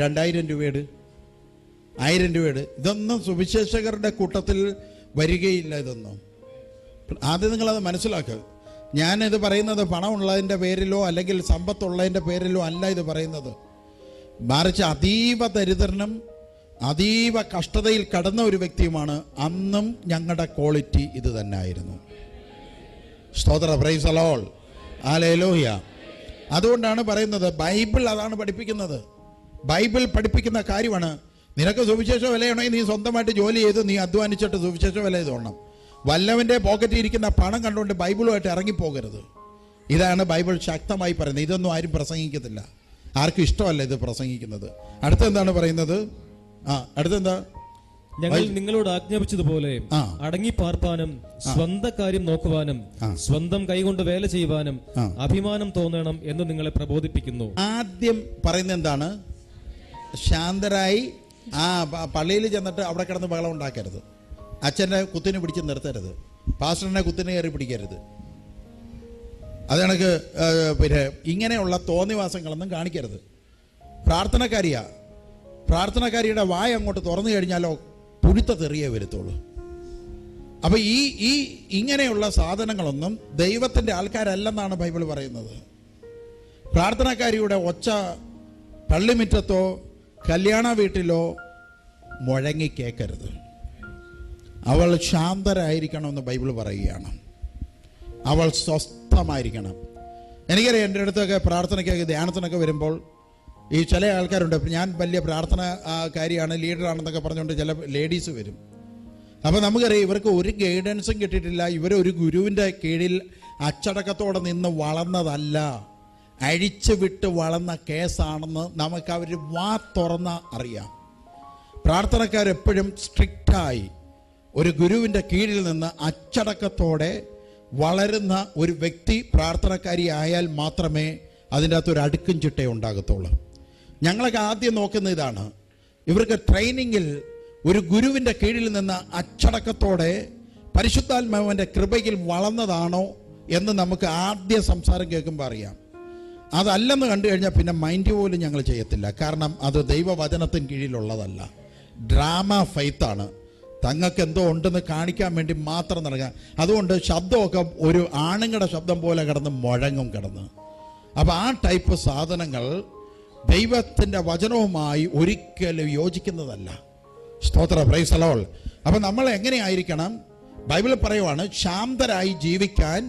2000 രൂപയുടെ 1000 രൂപയുടെ ഇതൊന്നും സുവിശേഷകരുടെ കൂട്ടത്തിൽ വരികയില്ല. ഇതൊന്നും ആദ്യം നിങ്ങളത് മനസ്സിലാക്കുക. ഞാനിത് പറയുന്നത് പണമുള്ളതിൻ്റെ പേരിലോ അല്ലെങ്കിൽ സമ്പത്തുള്ളതിൻ്റെ പേരിലോ അല്ല ഇത് പറയുന്നത്. മറിച്ച് അതീവ ദരിദ്രനും അതീവ കഷ്ടതയിൽ കടന്ന ഒരു വ്യക്തിയുമാണ്. അന്നും ഞങ്ങളുടെ ക്വാളിറ്റി ഇത് തന്നെ ആയിരുന്നു. സ്തോത്ര, പ്രൈസ് ദി ലോർഡ്, ഹല്ലേലൂയ. അതുകൊണ്ടാണ് പറയുന്നത്, ബൈബിൾ അതാണ് പഠിപ്പിക്കുന്നത്. ബൈബിൾ പഠിപ്പിക്കുന്ന കാര്യമാണ്. നിനക്ക് സുവിശേഷ വിലയാണെങ്കിൽ നീ സ്വന്തമായിട്ട് ജോലി ചെയ്ത് നീ അധ്വാനിച്ചിട്ട് സുവിശേഷ വില ചെയ്തോണം. വല്ലവൻ്റെ പോക്കറ്റിൽ ഇരിക്കുന്ന പണം കണ്ടുകൊണ്ട് ബൈബിളുമായിട്ട് ഇറങ്ങിപ്പോകരുത്. ഇതാണ് ബൈബിൾ ശക്തമായി പറയുന്നത്. ഇതൊന്നും ആരും പ്രസംഗിക്കത്തില്ല, ആർക്കും ഇഷ്ടമല്ല ഇത് പ്രസംഗിക്കുന്നത്. അടുത്തെന്താണ് പറയുന്നത്? അടുത്തെന്താ? ഞങ്ങൾ നിങ്ങളോട് ആജ്ഞാപിച്ചതുപോലെ അടങ്ങി പാർപ്പാനും സ്വന്തം കാര്യം നോക്കുവാനും സ്വന്തം കൈകൊണ്ട് വേല ചെയ്യുവാനും അഭിമാനം തോന്നണം എന്ന് നിങ്ങളെ പ്രബോധിപ്പിക്കുന്നു. ആദ്യം പറയുന്നത് എന്താണ്? ശാന്തരായി പള്ളിയിൽ ചെന്നിട്ട് അവിടെ കിടന്ന് ബഹളം ഉണ്ടാക്കരുത്. അച്ഛൻ്റെ കുത്തിന് പിടിച്ച് നിർത്തരുത്. പാസ്റ്ററിനെ കുത്തിന് കയറി പിടിക്കരുത്. അത് കണക്ക് പിന്നെ ഇങ്ങനെയുള്ള തോന്നിവാസങ്ങളൊന്നും കാണിക്കരുത്. പ്രാർത്ഥനക്കാരിയുടെ വായ അങ്ങോട്ട് തുറന്നു കഴിഞ്ഞാലോ പുഴുത്ത തെറിയേ വരുത്തുള്ളൂ. അപ്പൊ ഈ ഇങ്ങനെയുള്ള സാധനങ്ങളൊന്നും ദൈവത്തിന്റെ ആൾക്കാരല്ലെന്നാണ് ബൈബിൾ പറയുന്നത്. പ്രാർത്ഥനക്കാരിയുടെ ഒച്ച പള്ളിമുറ്റത്തോ കല്യാണ വീട്ടിലോ മുഴങ്ങി കേൾക്കരുത്. അവൾ ശാന്തരായിരിക്കണമെന്ന് ബൈബിൾ പറയുകയാണ്. അവൾ സ്വസ്ഥമായിരിക്കണം. എനിക്കറിയാം, എൻ്റെ അടുത്തൊക്കെ പ്രാർത്ഥനയ്ക്കൊക്കെ ധ്യാനത്തിനൊക്കെ വരുമ്പോൾ ഈ ചില ആൾക്കാരുണ്ട്, ഞാൻ വലിയ പ്രാർത്ഥനക്കാരിയാണ്, ലീഡറാണെന്നൊക്കെ പറഞ്ഞുകൊണ്ട് ചില ലേഡീസ് വരും. അപ്പോൾ നമുക്കറിയാം ഇവർക്ക് ഒരു ഗൈഡൻസും കിട്ടിയിട്ടില്ല. ഇവരൊരു ഗുരുവിൻ്റെ കീഴിൽ അച്ചടക്കത്തോടെ നിന്ന് വളർന്നതല്ല, അഴിച്ചു വിട്ട് വളർന്ന കേസാണെന്ന് നമുക്ക് അവർ വാ തുറന്ന അറിയാം. പ്രാർത്ഥനക്കാരെപ്പോഴും സ്ട്രിക്റ്റായി ഒരു ഗുരുവിൻ്റെ കീഴിൽ നിന്ന് അച്ചടക്കത്തോടെ വളരുന്ന ഒരു വ്യക്തി പ്രാർത്ഥനക്കാരി ആയാൽ മാത്രമേ അതിൻ്റെ അകത്ത് ഒരു അടുക്കും ചിട്ടേ ഉണ്ടാകത്തുള്ളൂ. ഞങ്ങളൊക്കെ ആദ്യം നോക്കുന്ന ഇതാണ്, ഇവർക്ക് ട്രെയിനിങ്ങിൽ ഒരു ഗുരുവിൻ്റെ കീഴിൽ നിന്ന് അച്ചടക്കത്തോടെ പരിശുദ്ധാത്മാവിൻ്റെ കൃപയിൽ വളർന്നതാണോ എന്ന് നമുക്ക് ആദ്യ സംസാരം കേൾക്കുമ്പോൾ അറിയാം. അതല്ലെന്ന് കണ്ടു കഴിഞ്ഞാൽ പിന്നെ മൈൻഡ് പോലും ഞങ്ങൾ ചെയ്യത്തില്ല. കാരണം അത് ദൈവവചനത്തിന് കീഴിലുള്ളതല്ല, ഡ്രാമ ഫെയ്ത്താണ്. തങ്ങൾക്ക് എന്തോ ഉണ്ടെന്ന് കാണിക്കാൻ വേണ്ടി മാത്രം നടക്കുക. അതുകൊണ്ട് ശബ്ദമൊക്കെ ഒരു ആണുങ്ങളുടെ ശബ്ദം പോലെ കിടന്ന് മുഴങ്ങും കിടന്ന്. അപ്പോൾ ആ ടൈപ്പ് സാധനങ്ങൾ ദൈവത്തിൻ്റെ വചനവുമായി ഒരിക്കലും യോജിക്കുന്നതല്ല. സ്തോത്ര, പ്രൈസ് ദി ലോർഡ്. അപ്പം നമ്മൾ എങ്ങനെയായിരിക്കണം? ബൈബിൾ പറയുവാണ്, ശാന്തരായി ജീവിക്കാൻ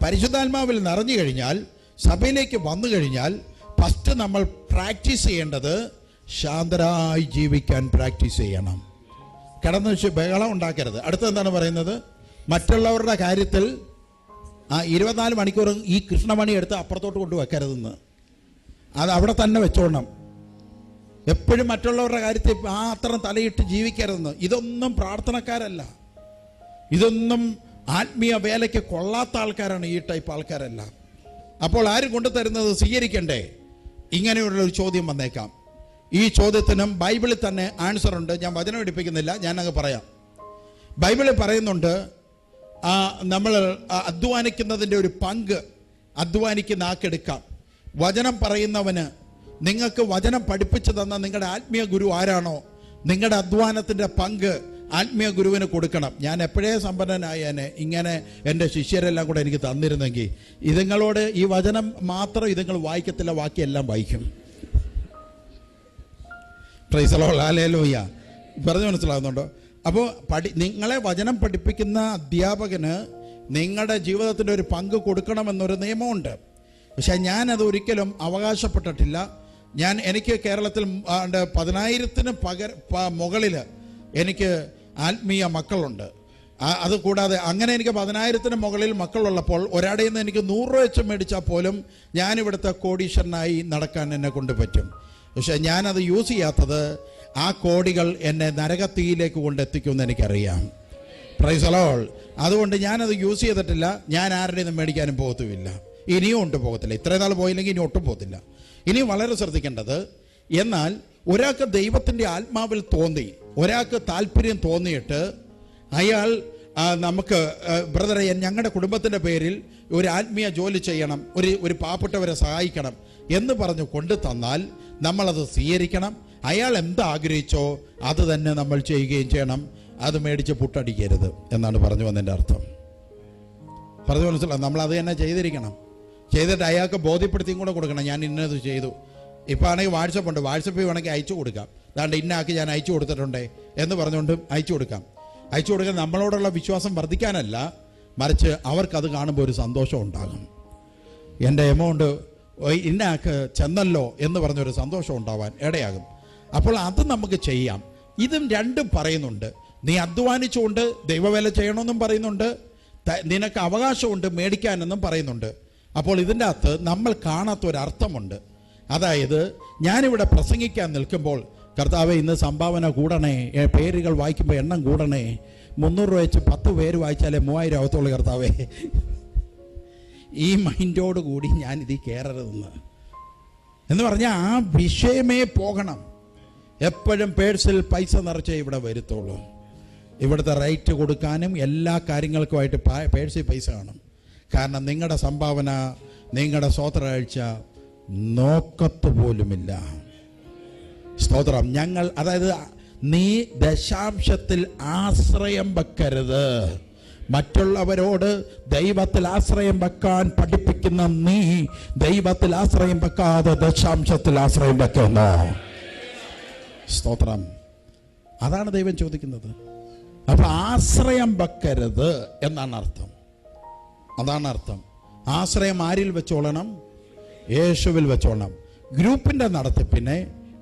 പരിശുദ്ധാത്മാവിൽ നിറഞ്ഞു കഴിഞ്ഞാൽ, സഭയിലേക്ക് വന്നു കഴിഞ്ഞാൽ ഫസ്റ്റ് നമ്മൾ പ്രാക്ടീസ് ചെയ്യേണ്ടത് ശാന്തരായി ജീവിക്കാൻ പ്രാക്ടീസ് ചെയ്യണം. കിടന്ന് വെച്ച് ബഹളം ഉണ്ടാക്കരുത്. അടുത്ത എന്താണ് പറയുന്നത്? മറ്റുള്ളവരുടെ കാര്യത്തിൽ 24 മണിക്കൂർ ഈ കൃഷ്ണമണി എടുത്ത് അപ്പുറത്തോട്ട് കൊണ്ടുവെക്കരുതെന്ന്. അത് അവിടെ തന്നെ വെച്ചോണം. എപ്പോഴും മറ്റുള്ളവരുടെ കാര്യത്തിൽ മാത്രം തലയിട്ട് ജീവിക്കരുതെന്ന്. ഇതൊന്നും പ്രാർത്ഥനക്കാരല്ല, ഇതൊന്നും ആത്മീയ വേലയ്ക്ക് കൊള്ളാത്ത ആൾക്കാരാണ് ഈ ടൈപ്പ് ആൾക്കാരെല്ലാം. അപ്പോൾ ആരും കൊണ്ടുതരുന്നത് സ്വീകരിക്കണ്ടേ? ഇങ്ങനെയുള്ളൊരു ചോദ്യം വന്നേക്കാം. ഈ ചോദ്യത്തിനും ബൈബിളിൽ തന്നെ ആൻസർ ഉണ്ട്. ഞാൻ വചനം എടുപ്പിക്കുന്നില്ല, ഞാനങ്ങ് പറയാം. ബൈബിളിൽ പറയുന്നുണ്ട്, നമ്മൾ അധ്വാനിക്കുന്നതിൻ്റെ ഒരു പങ്ക് അധ്വാനിക്കുന്ന ആക്കെടുക്കാം. വചനം പറയുന്നവന്, നിങ്ങൾക്ക് വചനം പഠിപ്പിച്ചു തന്ന നിങ്ങളുടെ ആത്മീയ ഗുരു ആരാണോ, നിങ്ങളുടെ അധ്വാനത്തിൻ്റെ പങ്ക് ആത്മീയ ഗുരുവിന് കൊടുക്കണം. ഞാൻ എപ്പോഴേ സമ്പന്നനായേനെ ഇങ്ങനെ എൻ്റെ ശിഷ്യരെല്ലാം കൂടെ എനിക്ക് തന്നിരുന്നെങ്കിൽ. ഇതുങ്ങളോട് ഈ വചനം മാത്രം ഇതുങ്ങൾ വായിക്കത്തില്ല, ബാക്കിയെല്ലാം വായിക്കും. Price the Lord, hallelujah. പറഞ്ഞു മനസ്സിലാകുന്നുണ്ടോ? അപ്പോൾ നിങ്ങളെ വചനം പഠിപ്പിക്കുന്ന അധ്യാപകന് നിങ്ങളുടെ ജീവിതത്തിൻ്റെ ഒരു പങ്ക് കൊടുക്കണമെന്നൊരു നിയമമുണ്ട്. പക്ഷേ ഞാനത് ഒരിക്കലും അവകാശപ്പെട്ടിട്ടില്ല. എനിക്ക് കേരളത്തിൽ 10,000 മുകളിൽ എനിക്ക് ആത്മീയ മക്കളുണ്ട്. അതുകൂടാതെ അങ്ങനെ എനിക്ക് 10,000 മുകളിൽ മക്കളുള്ളപ്പോൾ ഒരാടയിൽ നിന്ന് എനിക്ക് 100 രൂപ വെച്ച് മേടിച്ചാൽ പോലും ഞാനിവിടുത്തെ കോടീശ്വരനായി നടക്കാൻ എന്നെ കൊണ്ട് പറ്റും. പക്ഷേ ഞാനത് യൂസ് ചെയ്യാത്തത് ആ കോടികൾ എന്നെ നരകത്തീയിലേക്ക് കൊണ്ടെത്തിക്കുമെന്ന് എനിക്കറിയാം. Price the Lord. അതുകൊണ്ട് ഞാനത് യൂസ് ചെയ്തിട്ടില്ല. ഞാൻ ആരുടെ നിന്നും മേടിക്കാനും പോകത്തുമില്ല, ഇനിയും ഉണ്ട് പോകത്തില്ല. ഇത്രയും നാൾ പോയില്ലെങ്കിൽ ഇനി ഒട്ടും പോകത്തില്ല. ഇനി വളരെ ശ്രദ്ധിക്കേണ്ടത്, എന്നാൽ ഒരാൾക്ക് ദൈവത്തിൻ്റെ ആത്മാവിൽ തോന്നി, ഒരാൾക്ക് താല്പര്യം തോന്നിയിട്ട് അയാൾ നമുക്ക് ബ്രദറെ ഞങ്ങളുടെ കുടുംബത്തിൻ്റെ പേരിൽ ഒരു ആത്മീയ ജോലി ചെയ്യണം, ഒരു പാവപ്പെട്ടവരെ സഹായിക്കണം എന്ന് പറഞ്ഞ് കൊണ്ടു തന്നാൽ നമ്മളത് സ്വീകരിക്കണം. അയാൾ എന്താഗ്രഹിച്ചോ അത് തന്നെ നമ്മൾ ചെയ്യുകയും ചെയ്യണം. അത് മേടിച്ച് പുട്ടടിക്കരുത് എന്നാണ് പറഞ്ഞു വന്നതിൻ്റെ അർത്ഥം. പറഞ്ഞു മനസ്സിലാവും. നമ്മളത് തന്നെ ചെയ്തിരിക്കണം. ചെയ്തിട്ട് അയാൾക്ക് ബോധ്യപ്പെടുത്തിയും കൂടെ കൊടുക്കണം, ഞാൻ ഇന്നത് ചെയ്തു. ഇപ്പോൾ ആണെങ്കിൽ വാട്സപ്പ് ഉണ്ട്, വാട്സപ്പിൽ വേണമെങ്കിൽ അയച്ചു കൊടുക്കാം. അതാണ്ട് ഇന്നാക്കി ഞാൻ അയച്ചു കൊടുത്തിട്ടുണ്ടേ എന്ന് പറഞ്ഞുകൊണ്ട് അയച്ചു കൊടുക്കാം. അയച്ചു കൊടുക്കാൻ നമ്മളോടുള്ള വിശ്വാസം വർദ്ധിക്കാനല്ല, മറിച്ച് അവർക്കത് കാണുമ്പോൾ ഒരു സന്തോഷം ഉണ്ടാകും. എൻ്റെ എമൗണ്ട് ഇന്നാക്ക് ചെന്നല്ലോ എന്ന് പറഞ്ഞൊരു സന്തോഷം ഉണ്ടാവാൻ ഇടയാകും. അപ്പോൾ അത് നമുക്ക് ചെയ്യാം. ഇതും രണ്ടും പറയുന്നുണ്ട്. നീ അധ്വാനിച്ചുകൊണ്ട് ദൈവവേല ചെയ്യണമെന്നും പറയുന്നുണ്ട്, നിനക്ക് അവകാശമുണ്ട് മേടിക്കാനെന്നും പറയുന്നുണ്ട്. അപ്പോൾ ഇതിൻ്റെ അകത്ത് നമ്മൾ കാണാത്തൊരർത്ഥമുണ്ട്. അതായത് ഞാനിവിടെ പ്രസംഗിക്കാൻ നിൽക്കുമ്പോൾ, കർത്താവേ ഇന്ന് സംഭാവന കൂടണേ, പേരുകൾ വായിക്കുമ്പോൾ എണ്ണം കൂടണേ, 300 രൂപ വെച്ച് 10 പേര് വായിച്ചാലേ 3000 ആവത്തുള്ളൂ കർത്താവേ, ഈ മൈൻഡോട് കൂടി ഞാനിതിൽ കയറരുതെന്ന് എന്ന് പറഞ്ഞാൽ ആ വിഷയമേ പോകണം. എപ്പോഴും പേഴ്സിൽ പൈസ നിറച്ചേ ഇവിടെ വരുത്തുള്ളൂ. ഇവിടുത്തെ റേറ്റ് കൊടുക്കാനും എല്ലാ കാര്യങ്ങൾക്കുമായിട്ട് പേഴ്സിൽ പൈസ കാണും. കാരണം നിങ്ങളുടെ സംഭാവന, നിങ്ങളുടെ സ്തോത്രകാഴ്ച നോക്കത്ത് പോലുമില്ല. സ്തോത്രം. അതായത് നീ ദശാംശത്തിൽ ആശ്രയം വെക്കരുത്. മറ്റുള്ളവരോട് ദൈവത്തിൽ ആശ്രയം വെക്കാൻ പഠിപ്പിക്കുന്ന നീ ദൈവത്തിൽ ആശ്രയം വെക്കാതെ ദശാംശത്തിൽ ആശ്രയം വെക്കുന്നു. സ്തോത്രം. അതാണ് ദൈവം ചോദിക്കുന്നത്. അപ്പൊ ആശ്രയം വെക്കരുത് എന്നാണ് അർത്ഥം. അതാണ് അർത്ഥം. ആശ്രയം ആരിൽ വെച്ചോളണം? യേശുവിൽ വെച്ചോളണം. ഗ്രൂപ്പിന്റെ നടത്തിപ്പിനെ,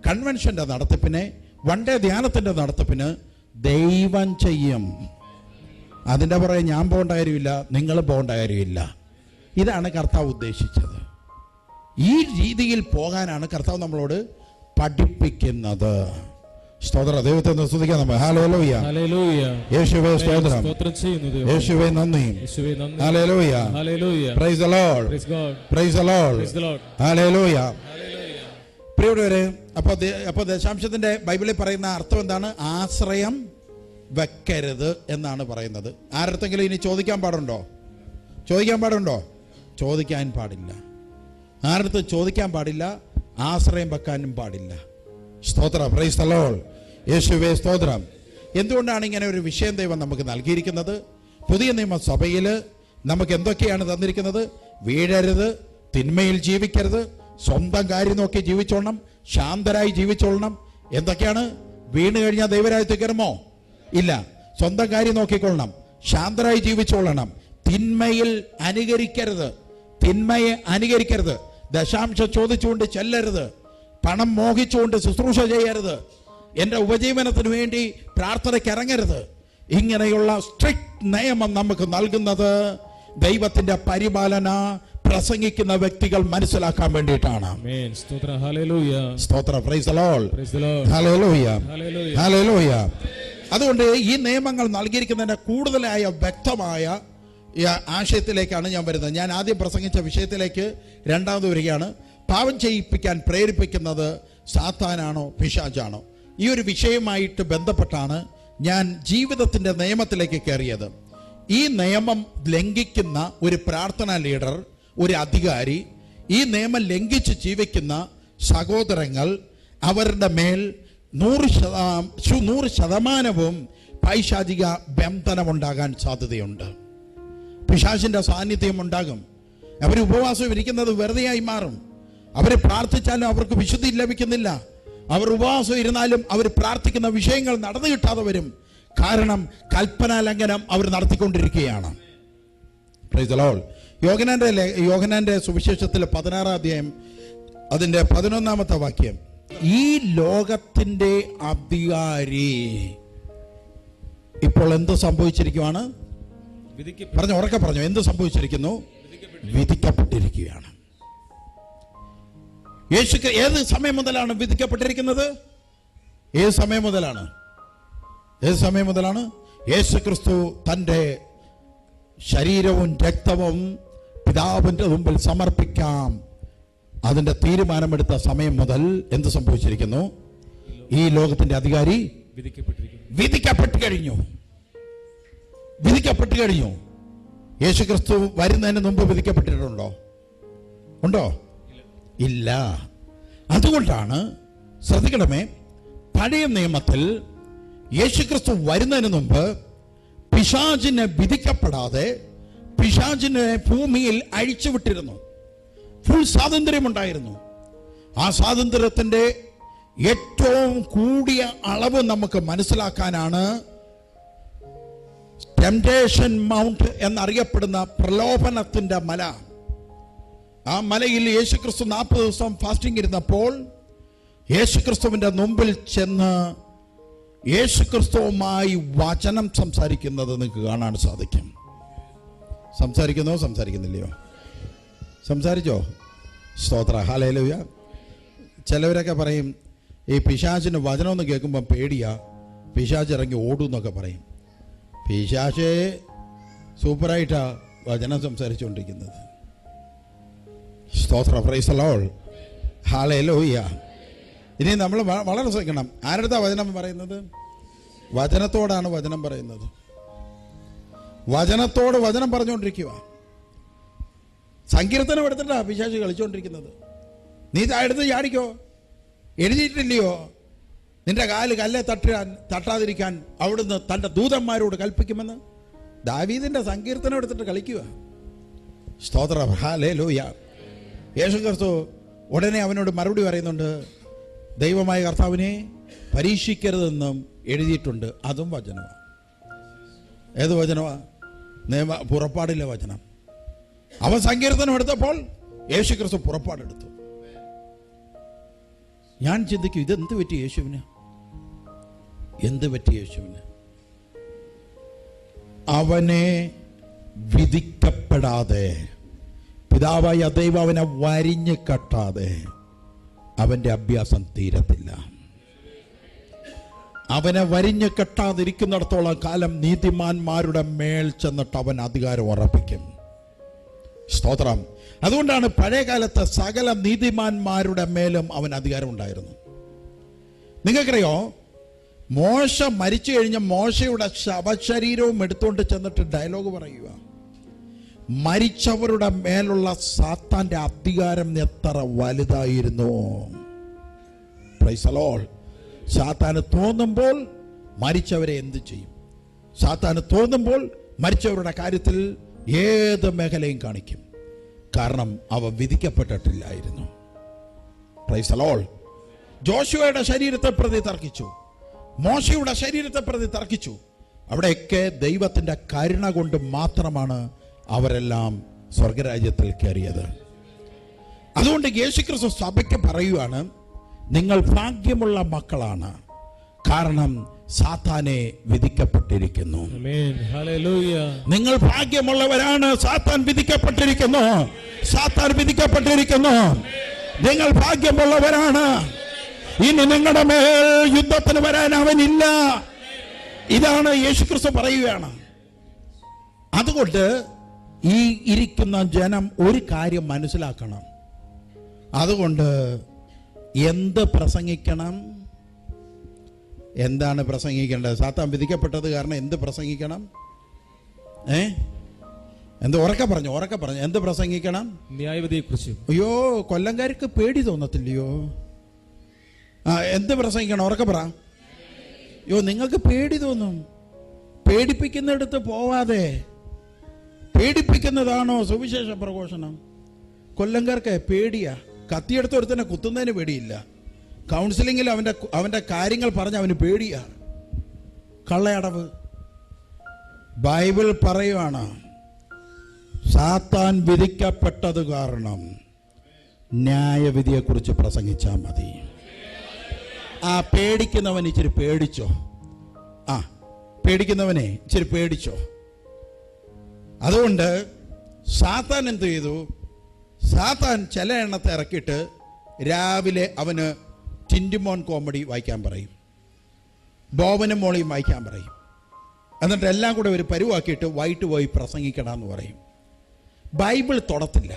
കൺവെൻഷന്റെ നടത്തിപ്പിനെ, വൺ ഡേ ധ്യാനത്തിന്റെ നടത്തിപ്പിന് ദൈവം ചെയ്യും. അതിൻ്റെ പുറകെ ഞാൻ പോകേണ്ട കാര്യമില്ല, നിങ്ങൾ പോകേണ്ട കാര്യമില്ല. ഇതാണ് കർത്താവ് ഉദ്ദേശിച്ചത്. ഈ രീതിയിൽ പോകാനാണ് കർത്താവ് നമ്മളോട് പഠിപ്പിക്കുന്നത്. സ്തോത്ര. ദൈവത്തെ ഒന്ന് സ്തുതിക്കാം നമ്മൾ. ഹല്ലേലൂയ. ഹല്ലേലൂയ. യേശുവേ സ്തോത്രം. സ്തോത്രം ചെയ്യുന്നു ദൈവമേ. യേശുവേ നന്ദി. യേശുവേ നന്ദി. Hallelujah. Hallelujah. Praise the Lord. Praise God. Price the Lord. Praise the Lord. ഹല്ലേലൂയ. ഹല്ലേലൂയ. പ്രിയപ്പെട്ടവരെ, അപ്പോൾ ദശാംശത്തിന്റെ ബൈബിളിൽ പറയുന്ന അർത്ഥം എന്താണ്? ആശ്രയം വെക്കരുത് എന്നാണ് പറയുന്നത്. ആരടുത്തെങ്കിലും ഇനി ചോദിക്കാൻ പാടുണ്ടോ? ചോദിക്കാൻ പാടുണ്ടോ? ചോദിക്കാൻ പാടില്ല. ആരടുത്ത് ചോദിക്കാൻ പാടില്ല, ആശ്രയം വെക്കാനും പാടില്ല. സ്തോത്രം. Price the Lord. യേശുവേ സ്തോത്രം. എന്തുകൊണ്ടാണ് ഇങ്ങനെ ഒരു വിഷയം ദൈവം നമുക്ക് നൽകിയിരിക്കുന്നത്? പുതിയ നിയമസഭയിൽ നമുക്ക് എന്തൊക്കെയാണ് തന്നിരിക്കുന്നത്? വീഴരുത്, തിന്മയിൽ ജീവിക്കരുത്, സ്വന്തം കാര്യം നോക്കി ജീവിച്ചോളണം, ശാന്തരായി ജീവിച്ചോളണം. എന്തൊക്കെയാണ്? വീണ് കഴിഞ്ഞാൽ ദൈവരായി കയറുമോ? ഇല്ല. സ്വന്തം കാര്യം നോക്കിക്കൊള്ളണം, ശാന്തരായി ജീവിച്ചോളണം, തിന്മയിൽ അനുകരിക്കരുത്, തിന്മയെ അനുകരിക്കരുത്, ദശാംശം ചോദിച്ചുകൊണ്ട് ചെല്ലരുത്, പണം മോഹിച്ചുകൊണ്ട് ശുശ്രൂഷ ചെയ്യരുത്, എൻ്റെ ഉപജീവനത്തിന് വേണ്ടി പ്രാർത്ഥനയ്ക്ക് ഇറങ്ങരുത്. ഇങ്ങനെയുള്ള സ്ട്രിക്റ്റ് നിയമം നമുക്ക് നൽകുന്നത് ദൈവത്തിന്റെ പരിപാലന പ്രസംഗിക്കുന്ന വ്യക്തികൾ മനസ്സിലാക്കാൻ വേണ്ടിയിട്ടാണ്. സ്തോത്രം. Price the Lord. ഹല്ലേലൂയ. ഹല്ലേലൂയ. അതുകൊണ്ട് ഈ നിയമങ്ങൾ നൽകിയിരിക്കുന്നതിന്റെ കൂടുതലായ വ്യക്തമായ ആശയത്തിലേക്കാണ് ഞാൻ വരുന്നത്. ഞാൻ ആദ്യം പ്രസംഗിച്ച വിഷയത്തിലേക്ക് രണ്ടാമത് വരികയാണ്. പാപം ചെയ്യിപ്പിക്കാൻ പ്രേരിപ്പിക്കുന്നത് സാത്താനാണോ പിശാചാണോ? ഈ ഒരു വിഷയമായിട്ട് ബന്ധപ്പെട്ടാണ് ഞാൻ ജീവിതത്തിൻ്റെ നിയമത്തിലേക്ക് കയറിയത്. ഈ നിയമം ലംഘിക്കുന്ന ഒരു പ്രാർത്ഥനാ ലീഡർ, ഒരു അധികാരി, ഈ നിയമം ലംഘിച്ച് ജീവിക്കുന്ന സഹോദരങ്ങൾ, അവരുടെ മേൽ 100% പൈശാചിക ബന്ധനമുണ്ടാകാൻ സാധ്യതയുണ്ട്. പിശാചിൻ്റെ സാന്നിധ്യം ഉണ്ടാകും. അവർ ഉപവാസം ഇരിക്കുന്നത് വെറുതെയായി മാറും. അവർ പ്രാർത്ഥിച്ചാലും അവർക്ക് വിശുദ്ധി ലഭിക്കുന്നില്ല. അവർ ഉപവാസം ഇരുന്നാലും അവർ പ്രാർത്ഥിക്കുന്ന വിഷയങ്ങൾ നടന്നു കിട്ടാതെ വരും. കാരണം കൽപ്പനാ ലംഘനം അവർ നടത്തിക്കൊണ്ടിരിക്കുകയാണ്. Price the Lord. യോഹന്നാന്റെ സുവിശേഷത്തിൽ 16-ാം അധ്യായം അതിൻ്റെ 11-ാമത്തെ വാക്യം, ഈ ലോകത്തിന്റെ അധികാരി ഇപ്പോൾ എന്ത് സംഭവിച്ചിരിക്കുകയാണ്? പറഞ്ഞു, ഉറക്കെ പറഞ്ഞു. എന്ത് സംഭവിച്ചിരിക്കുന്നു? വിധിക്കപ്പെട്ടിരിക്കുകയാണ്. യേശു ഏത് സമയം മുതലാണ് വിധിക്കപ്പെട്ടിരിക്കുന്നത്? ഏത് സമയം മുതലാണ്? യേശു ക്രിസ്തു തൻ്റെ ശരീരവും രക്തവും പിതാവിൻ്റെ മുമ്പിൽ സമർപ്പിക്കാം അതിൻ്റെ തീരുമാനമെടുത്ത സമയം മുതൽ എന്ത് സംഭവിച്ചിരിക്കുന്നു? ഈ ലോകത്തിന്റെ അധികാരി വിധിക്കപ്പെട്ടു കഴിഞ്ഞു. യേശു ക്രിസ്തു വരുന്നതിന് മുമ്പ് വിധിക്കപ്പെട്ടിട്ടുണ്ടോ? ഉണ്ടോ? ഇല്ല. അതുകൊണ്ടാണ് ശ്രദ്ധിക്കണമേ, പഴയ നിയമത്തിൽ യേശുക്രിസ്തു വരുന്നതിന് മുമ്പ് പിശാചിനെ വിധിക്കപ്പെടാതെ പിശാചിനെ ഭൂമിയിൽ അഴിച്ചുവിട്ടിരുന്നു. ഫുൾ സ്വാതന്ത്ര്യമുണ്ടായിരുന്നു. ആ സ്വാതന്ത്ര്യത്തിന്റെ ഏറ്റവും കൂടിയ അളവ് നമുക്ക് മനസ്സിലാക്കാനാണ് ടെംപ്റ്റേഷൻ മൗണ്ട് എന്നറിയപ്പെടുന്ന പ്രലോഭനത്തിന്റെ മല. ആ മലയിൽ യേശുക്രിസ്തു 40 ദിവസം ഫാസ്റ്റിംഗ് ഇരുന്നപ്പോൾ യേശുക്രിസ്തുവിന്റെ മുമ്പിൽ ചെന്ന് യേശുക്രിസ്തുവുമായി വചനം സംസാരിക്കുന്നത് നിങ്ങൾക്ക് കാണാൻ സാധിക്കും. സംസാരിക്കുന്നില്ലയോ? സംസാരിച്ചോ? സ്തോത്ര. ഹല്ലേലൂയ. ചിലവരൊക്കെ പറയും ഈ പിശാചിന് വചനമൊന്ന് കേൾക്കുമ്പോൾ പേടിയാ, പിശാച് ഇറങ്ങി ഓടും എന്നൊക്കെ പറയും. പിശാച് സൂപ്പറായിട്ടാ വചനം സംസാരിച്ചുകൊണ്ടിരിക്കുന്നത്. സ്തോത്ര. Price the Lord. ഹല്ലേലൂയ. ഇനി നമ്മൾ വളരെ ശ്രദ്ധിക്കണം. ആരുടെ വചനം പറയുന്നത്? വചനത്തോടാണ് വചനം പറയുന്നത്. വചനത്തോട് വചനം പറഞ്ഞുകൊണ്ടിരിക്കുക. സങ്കീർത്തനം എടുത്തിട്ടാ പിശാച് കളിച്ചുകൊണ്ടിരിക്കുന്നത്. നീ എടുത്ത് ചാടിക്കോ, എഴുതിയിട്ടില്ലയോ നിന്റെ കാല് കല്ലെ തട്ടാതിരിക്കാൻ അവിടുന്ന് തൻ്റെ ദൂതന്മാരോട് കൽപ്പിക്കുമെന്ന്? ദാവീദിന്റെ സങ്കീർത്തനം എടുത്തിട്ട് കളിക്കുക. സ്തോത്രം. ഹല്ലേലൂയ. യേശു ക്രിസ്തു ഉടനെ അവനോട് മറുപടി പറയുന്നുണ്ട്, ദൈവമായ കർത്താവിനെ പരീക്ഷിക്കരുതെന്നും എഴുതിയിട്ടുണ്ട്. അതും വചനമാണ്. ഏത് വചനമാ? പുറപ്പാടിലെ വചനം. അവൻ സങ്കീർത്തനം എടുത്തപ്പോൾ യേശു ക്രിസ്തു പുറപ്പാടെടുത്തു. ഞാൻ ചിന്തിക്കും, ഇതെന്ത് പറ്റി യേശുവിന്? അവനെ വിധിക്കപ്പെടാതെ, പിതാവായ ദൈവം അവനെ വരിഞ്ഞു കെട്ടാതെ അവന്റെ അഭ്യാസം തീരത്തില്ല. അവനെ വരിഞ്ഞു കെട്ടാതിരിക്കുന്നിടത്തോളം കാലം നീതിമാന്മാരുടെ മേൽ ചെന്നിട്ട് അവൻ അധികാരം ഉറപ്പിക്കും. സ്തോത്രം. അതുകൊണ്ടാണ് പഴയ കാലത്ത് സകല നീതിമാന്മാരുടെ മേലും അവൻ അധികാരം ഉണ്ടായിരുന്നു. നിങ്ങൾക്കറിയോ, മോശ മരിച്ചു കഴിഞ്ഞ മോശയുടെ ശവശരീരവും എടുത്തുകൊണ്ട് ചെന്നിട്ട് ഡയലോഗ് പറയുക, മരിച്ചവരുടെ മേലുള്ള സാത്താന്റെ അധികാരം എത്ര വലുതായിരുന്നു. Price the Lord. സാത്താന് തോന്നുമ്പോൾ മരിച്ചവരെ എന്ത് ചെയ്യും? സാത്താന് തോന്നുമ്പോൾ മരിച്ചവരുടെ കാര്യത്തിൽ ഏത് മേഖലയും കാണിക്കും. കാരണം അവ വിധിക്കപ്പെട്ടിട്ടില്ലായിരുന്നു. Praise the Lord. ജോഷുവയുടെ ശരീരത്തെ പ്രതി തർക്കിച്ചു, മോശയുടെ ശരീരത്തെ പ്രതി തർക്കിച്ചു. അവിടെയൊക്കെ ദൈവത്തിന്റെ കരുണ കൊണ്ട് മാത്രമാണ് അവരെല്ലാം സ്വർഗരാജ്യത്തിൽ കയറിയത്. അതുകൊണ്ട് യേശുക്രിസ്തു സഭയ്ക്ക് പറയുവാണ്, നിങ്ങൾ ഭാഗ്യമുള്ള മക്കളാണ്, കാരണം സാത്താനെ വിധിക്കപ്പെട്ടിരിക്കുന്നു. നിങ്ങൾ ഭാഗ്യമുള്ളവരാണ്, സാത്താൻ വിധിക്കപ്പെട്ടിരിക്കുന്നു. സാത്താൻ വിധിക്കപ്പെട്ടിരിക്കുന്നു. നിങ്ങൾ ഭാഗ്യമുള്ളവരാണ്. ഇനി നിങ്ങളുടെ മേൽ യുദ്ധത്തിന് വരാൻ അവനില്ല. ഇതാണ് യേശുക്രിസ്തു പറയുകയാണ്. അതുകൊണ്ട് ഈ ഇരിക്കുന്ന ജനം ഒരു കാര്യം മനസ്സിലാക്കണം. അതുകൊണ്ട് എന്ത് പ്രസംഗിക്കണം? എന്താണ് പ്രസംഗിക്കേണ്ടത്? സാത്താൻ വിധിക്കപ്പെട്ടത് കാരണം എന്ത് പ്രസംഗിക്കണം? എന്ത്? ഉറക്കെ പറഞ്ഞു എന്ത് പ്രസംഗിക്കണം? ന്യായവിധിയെക്കുറിച്ച്. അയ്യോ, കൊല്ലംകാർക്ക് പേടി തോന്നത്തില്ലയോ? എന്ത് പ്രസംഗിക്കണം? ഉറക്കെ പറ. അയ്യോ, നിങ്ങൾക്ക് പേടി തോന്നും. പേടിപ്പിക്കുന്നിടത്ത് പോവാതെ. പേടിപ്പിക്കുന്നതാണോ സുവിശേഷ പ്രഘോഷണം? കൊല്ലംകാർക്ക് പേടിയാ. കത്തിയെടുത്ത് ഒരുത്തന്നെ കുത്തുന്നതിന് പേടിയില്ല. കൗൺസിലിങ്ങിൽ അവന്റെ കാര്യങ്ങൾ പറഞ്ഞ് അവന് പേടിയാ. കള്ളയടവ്. ബൈബിൾ പറയുവാണ്, സാത്താൻ വിധിക്കപ്പെട്ടത് കാരണം ന്യായവിധിയെക്കുറിച്ച് പ്രസംഗിച്ചാൽ മതി. പേടിക്കുന്നവൻ ഇച്ചിരി പേടിച്ചോ. പേടിക്കുന്നവനെ ഇച്ചിരി പേടിച്ചോ. അതുകൊണ്ട് സാത്താൻ എന്ത് ചെയ്തു? സാത്താൻ ചില എണ്ണത്തെ ഇറക്കിയിട്ട് രാവിലെ അവന് ടിൻഡിമോൻ കോമഡി വായിക്കാൻ പറയും, ബോബനും മോളിയും വായിക്കാൻ പറയും. എന്നിട്ട് എല്ലാം കൂടെ ഒരു പരുവാക്കിയിട്ട് വൈകിട്ട് പോയി പ്രസംഗിക്കണമെന്ന് പറയും. ബൈബിൾ തൊടത്തില്ല.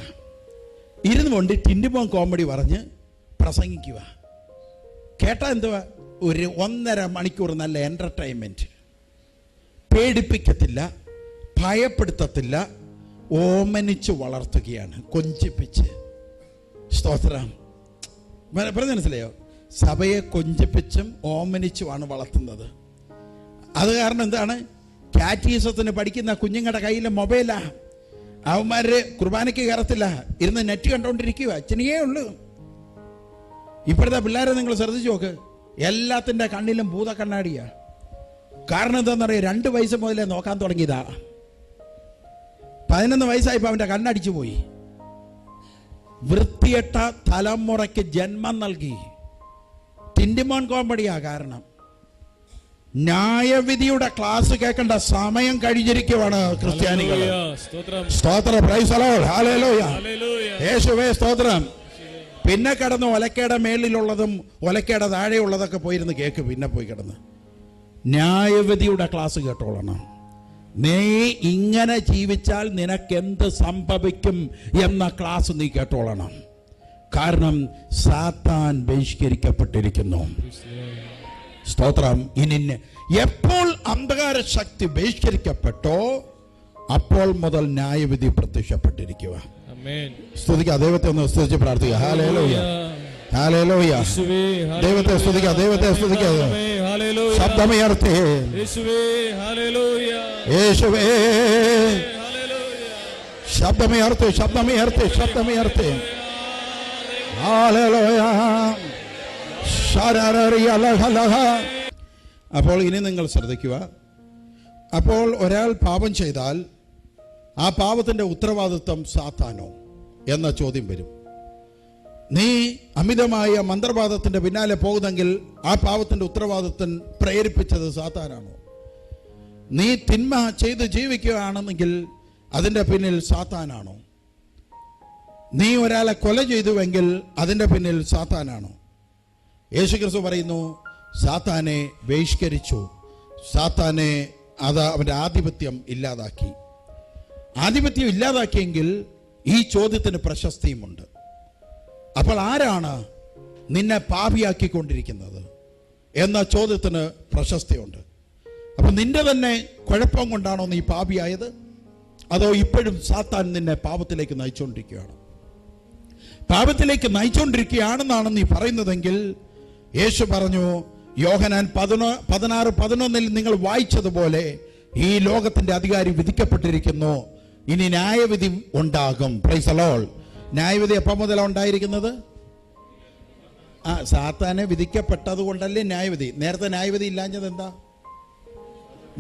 ഇരുന്നു കൊണ്ട് ടിൻഡിമോൻ കോമഡി പറഞ്ഞ് പ്രസംഗിക്കുക. കേട്ടാ എന്തുവാ? ഒരു 1.5 മണിക്കൂർ നല്ല എൻ്റർടൈൻമെൻറ്റ്. പേടിപ്പിക്കത്തില്ല, ഭയപ്പെടുത്തത്തില്ല, ഓമനിച്ച് വളർത്തുകയാണ്, കൊഞ്ചിപ്പിച്ച്. സ്തോത്രം. പറഞ്ഞ മനസ്സിലായോ? സഭയെ കൊഞ്ചിപ്പിച്ചും ഓമനിച്ചുമാണ് വളർത്തുന്നത്. അത് കാരണം എന്താണ്? കാറ്റീസത്തിന് പഠിക്കുന്ന കുഞ്ഞുങ്ങളുടെ കയ്യിൽ മൊബൈലാ. അവന്മാര് കുർബാനയ്ക്ക് കയറത്തില്ല, ഇരുന്ന് നെറ്റ് കണ്ടുകൊണ്ടിരിക്കുക. അച്ഛനെയേ ഉള്ളൂ. ഇപ്പോഴത്തെ പിള്ളേരെ നിങ്ങൾ ശ്രദ്ധിച്ചു നോക്ക്, എല്ലാത്തിൻ്റെ കണ്ണിലും ഭൂത കണ്ണാടിയാ. കാരണം എന്താണെന്നറിയാം? 2 വയസ്സ് മുതലേ നോക്കാൻ തുടങ്ങിയതാ. 11 വയസ്സായപ്പോൾ അവൻ്റെ കണ്ണടിച്ചു പോയി. വൃത്തിയട്ട തലമുറയ്ക്ക് ജന്മം നൽകി. ടിൻഡിമോൻ കോമഡിയാ കാരണം. ന്യായവിധിയുടെ ക്ലാസ് കേൾക്കേണ്ട സമയം കഴിഞ്ഞിരിക്കുവാണ് ക്രിസ്ത്യാനികൾ. സ്തോത്രം. Price the Lord. ഹല്ലേലൂയ. യേശുവേ സ്തോത്രം. പിന്നെ കിടന്ന് ഒലക്കയുടെ മേളിലുള്ളതും ഒലക്കയുടെ താഴെയുള്ളതൊക്കെ പോയിരുന്ന് കേക്ക്. പിന്നെ പോയി കിടന്ന് ന്യായവിധിയുടെ ക്ലാസ് കേട്ടോളണം. നീ ഇങ്ങനെ ജീവിച്ചാൽ നിനക്കെന്ത് സംഭവിക്കും എന്ന ക്ലാസ് നീ കേട്ടോളണം. കാരണം സാത്താൻ ബഹിഷ്കരിക്കപ്പെട്ടിരിക്കുന്നു. സ്തോത്രം. ഇനി എപ്പോൾ അന്ധകാര ശക്തി ബഹിഷ്കരിക്കപ്പെട്ടോ അപ്പോൾ മുതൽ ന്യായവിധി പ്രത്യക്ഷപ്പെട്ടിരിക്കുക. സ്തുതിക്കുക. ദൈവത്തെ ഒന്ന് സ്തുതിച്ച് പ്രാർത്ഥിക്കുക. Hallelujah, hallelujah. ദൈവത്തെ സ്തുതിക്കുക, ദൈവത്തെ സ്തുതിക്കുക. ശബ്ദമുയർത്തി യേശുവേ, ശബ്ദമുയർത്തി, ശബ്ദമുയർത്തി, ശബ്ദമുയർത്തി. ഹല്ലേലൂയ. അപ്പോൾ ഇനി നിങ്ങൾ ശ്രദ്ധിക്കുക. അപ്പോൾ ഒരാൾ പാപം ചെയ്താൽ ആ പാപത്തിൻ്റെ ഉത്തരവാദിത്വം സാത്താനോ എന്ന ചോദ്യം വരും. നീ അമിതമായ മന്ത്രവാദത്തിൻ്റെ പിന്നാലെ പോകുന്നെങ്കിൽ ആ പാപത്തിൻ്റെ ഉത്തരവാദിത്വം പ്രേരിപ്പിച്ചത് സാത്താനാണോ? നീ തിന്മ ചെയ്ത് ജീവിക്കുകയാണെന്നെങ്കിൽ അതിൻ്റെ പിന്നിൽ സാത്താനാണോ? നീ ഒരാളെ കൊല ചെയ്തുവെങ്കിൽ അതിൻ്റെ പിന്നിൽ സാത്താനാണോ? യേശുക്രിസ്തു പറയുന്നു, സാത്താനെ ബഹിഷ്കരിച്ചു. സാത്താനെ അവൻ്റെ ആധിപത്യം ഇല്ലാതാക്കി. ആധിപത്യം ഇല്ലാതാക്കിയെങ്കിൽ ഈ ചോദ്യത്തിന് പ്രശസ്തിയുമുണ്ട്. അപ്പോൾ ആരാണ് നിന്നെ പാപിയാക്കിക്കൊണ്ടിരിക്കുന്നത് എന്ന ചോദ്യത്തിന് പ്രശസ്തിയുണ്ട്. അപ്പം നിന്റെ തന്നെ കുഴപ്പം കൊണ്ടാണോ നീ പാപിയായത്, അതോ ഇപ്പോഴും സാത്താൻ നിന്നെ പാപത്തിലേക്ക് നയിച്ചുകൊണ്ടിരിക്കുകയാണ്? പാപത്തിലേക്ക് നയിച്ചുകൊണ്ടിരിക്കുകയാണെന്നാണ് നീ പറയുന്നതെങ്കിൽ യേശു പറഞ്ഞു, യോഹന്നാൻ 16:11 നിങ്ങൾ വായിച്ചതുപോലെ ഈ ലോകത്തിന്റെ അധികാരി വിധിക്കപ്പെട്ടിരിക്കുന്നു, ഇനി ന്യായവിധി ഉണ്ടാകും. Price the Lord. ന്യായവിധി എപ്പോൾ മുതലാണ് ഉണ്ടായിരിക്കുന്നത്? സാത്താനെ വിധിക്കപ്പെട്ടത് കൊണ്ടല്ലേ ന്യായവിധി. നേരത്തെ ന്യായവിധി ഇല്ലാഞ്ഞത് എന്താ?